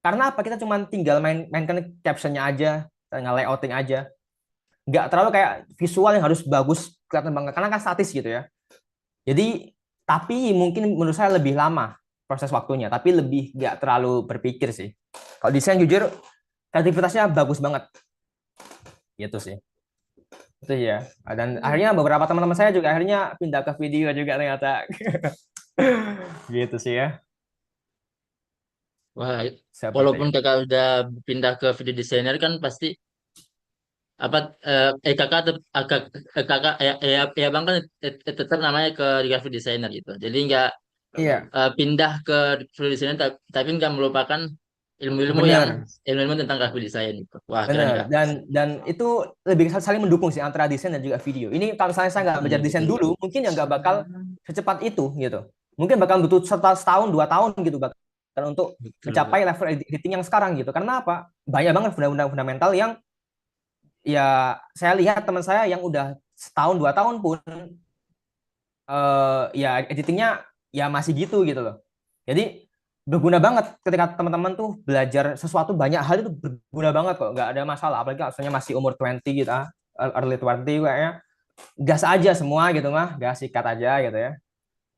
Karena apa? Kita cuma tinggal mainkan captionnya aja, nge-layouting aja. Nggak terlalu kayak visual yang harus bagus kelihatan banget karena kan statis gitu ya. Jadi tapi mungkin menurut saya lebih lama proses waktunya, tapi lebih nggak terlalu berpikir sih. Kalau desain jujur kreativitasnya bagus banget gitu sih. Itu ya. Dan akhirnya beberapa teman-teman saya juga akhirnya pindah ke video juga ternyata. Gitu sih ya.
Wah,
Seperti
walaupun
itu.
Kakak udah pindah ke video designer kan pasti apa kakak kakak ya bang kan tetap namanya ke graphic designer gitu. Jadi nggak
Iya,
pindah ke video designer tapi nggak melupakan ilmu-ilmu yang
bener.
ilmu-ilmu tentang graphic design gitu. Wah, keren
Bener,
Kak.
dan itu lebih saling mendukung sih antara desain dan juga video. Ini kalau misalnya saya nggak belajar
Iya,
desain
betul.
dulu, mungkin ya nggak bakal secepat itu gitu. Mungkin bakal butuh setahun 2 tahun gitu bakal untuk
Betul,
mencapai level editing yang sekarang gitu. Karena apa? Banyak banget fundamental yang ya saya lihat teman saya yang udah setahun 2 tahun pun ya editingnya ya masih gitu gitu loh. Jadi berguna banget ketika teman-teman tuh belajar sesuatu, banyak hal itu berguna banget kok, nggak ada masalah. Apalagi asalnya masih umur 20 gitu, early 20 kayaknya gas aja semua gitu mah, gas sikat aja gitu ya.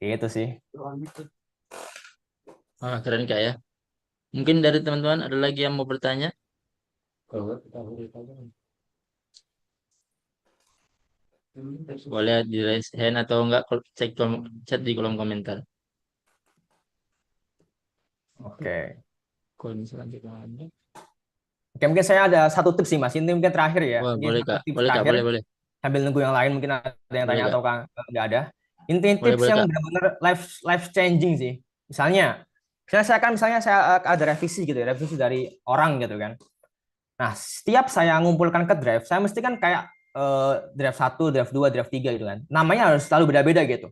Itu sih.
Wah, keren Kak ya. Mungkin dari teman-teman ada lagi yang mau bertanya? Boleh di raise hand atau enggak cek chat di kolom komentar.
Oke.
Kalau misalnya kita ada.
Oke, mungkin saya ada satu tips sih Mas. Ini mungkin terakhir ya.
Wah,
Ini
boleh
satu
Kak.
tips
Boleh Kak,
terakhir.
boleh, boleh.
Sambil nunggu yang lain mungkin ada yang
Boleh
tanya
Kak.
atau nggak ada. Intinya
Boleh,
tips
boleh
yang
Kak.
benar-benar life changing sih. Misalnya saya ada revisi gitu ya, revisi dari orang gitu kan. Nah, setiap saya ngumpulkan ke drive, saya mesti kan kayak drive 1, drive 2, drive 3 gitu kan. Namanya harus selalu beda-beda gitu.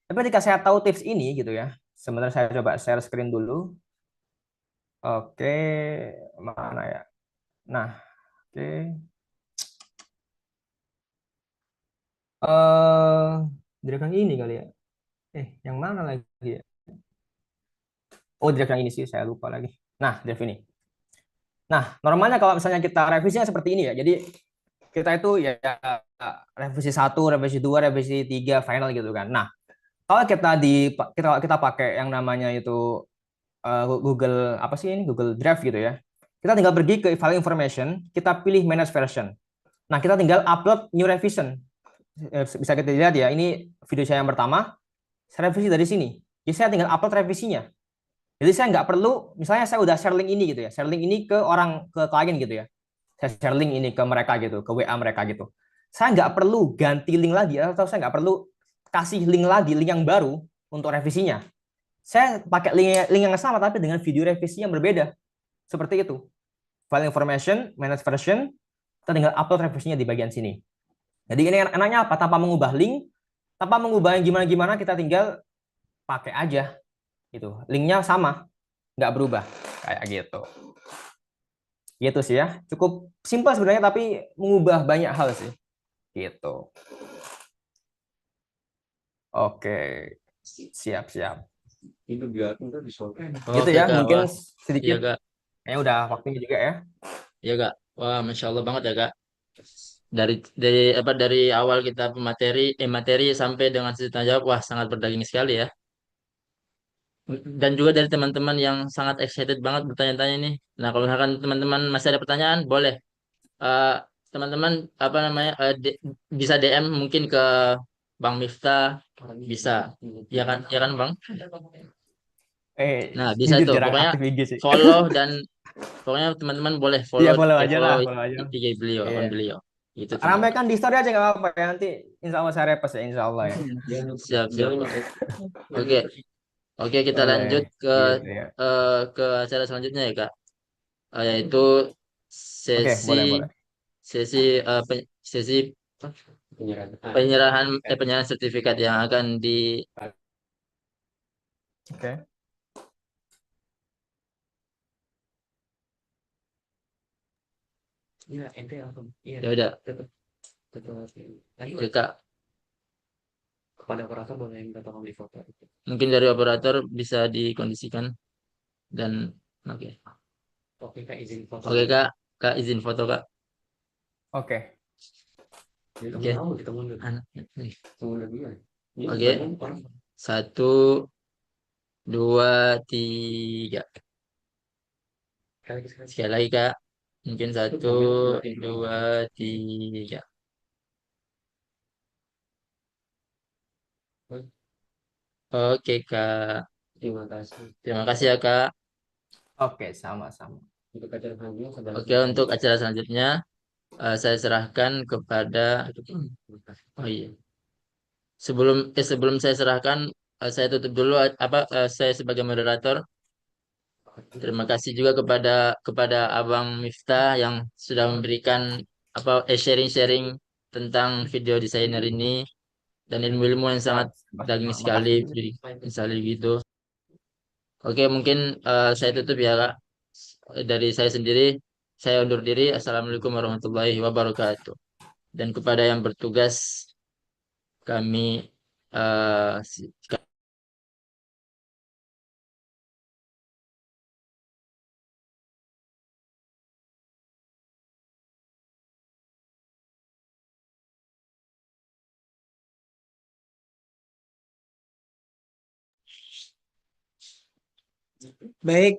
Tapi ketika saya tahu tips ini gitu ya, sebentar saya coba share screen dulu. Oke, mana ya? Nah, oke. Drive yang ini kali ya. Yang mana lagi ya? Oh, drive yang ini sih, saya lupa lagi. Nah, drive ini. Nah, normalnya kalau misalnya kita revisinya seperti ini ya. Jadi kita itu ya revisi 1, revisi 2, revisi 3 final gitu kan. Nah, kalau kita pakai yang namanya itu Google apa sih ini? Google Drive gitu ya. Kita tinggal pergi ke file information, kita pilih manage version. Nah, kita tinggal upload new revision. Bisa kita lihat ya, ini video saya yang pertama, saya revisi dari sini. Jadi saya tinggal upload revisinya. Jadi saya nggak perlu, misalnya saya udah share link ini gitu ya, share link ini ke orang, ke klien gitu ya. Saya share link ini ke mereka gitu, ke WA mereka gitu. Saya nggak perlu ganti link lagi, atau saya nggak perlu kasih link lagi, link yang baru untuk revisinya. Saya pakai link yang sama tapi dengan video revisi yang berbeda. Seperti itu. File information, manage version, kita tinggal upload revisinya di bagian sini. Jadi ini enaknya apa? Tanpa mengubah link, tanpa mengubah yang gimana-gimana, kita tinggal pakai aja gitu. Linknya sama, nggak berubah kayak gitu. Gitu sih ya. Cukup simpel sebenarnya tapi mengubah banyak hal sih. Gitu. Oke, siap-siap. Gitu
Oke
ya,
Kak,
mungkin
wah. Iya
sedikit.
Kak.
Kayaknya udah waktunya juga ya.
Iya Kak. Wah, Masya Allah banget ya Kak. Dari awal kita materi sampai dengan sesi tanya jawab, wah sangat berdaging sekali ya. Dan juga dari teman-teman yang sangat excited banget bertanya-tanya nih. Nah, kalau misalkan teman-teman masih ada pertanyaan, boleh eh, teman-teman apa namanya bisa DM mungkin ke Bang Miftah, bisa, ya kan Bang? Nah, bisa
Jujur
tuh.
jarang
Pokoknya
aktif IG sih.
follow dan pokoknya teman-teman boleh
Iya,
follow
follow aja
follow
lah, follow aja.
IG beliau,
Iya.
akun beliau. Itu teman-teman.
Ramaikan di story aja nggak apa-apa ya, nanti insya Allah saya repost ya, insya Allah ya.
Siap, siap. Oke, oke kita
Boleh,
lanjut
gitu ya.
ke acara selanjutnya ya Kak. Yaitu
Oke,
sesi
boleh, boleh.
sesi sesi penyerahan sertifikat yang akan di
Oke,
ya udah. Oke Kak, mungkin dari operator bisa dikondisikan dan oke. Oke Kak, Kak izin foto Kak.
oke,
Oke. Anak. Oke. Satu, dua, tiga. Sekali lagi Kak. Mungkin satu, dua, tiga. Oke Kak. Terima kasih ya Kak.
oke, sama-sama.
Oke, untuk acara selanjutnya saya serahkan kepada. Oh iya. Sebelum saya serahkan, saya tutup dulu saya sebagai moderator. Terima kasih juga kepada Abang Miftah yang sudah memberikan sharing-sharing tentang video desainer ini dan ilmu-ilmu yang sangat
Siap,
daging sekali
makasih.
misalnya gitu. Oke, mungkin saya tutup ya, Kak. Dari saya sendiri, saya undur diri. Assalamualaikum warahmatullahi wabarakatuh. Dan kepada yang bertugas, kami si-
Baik,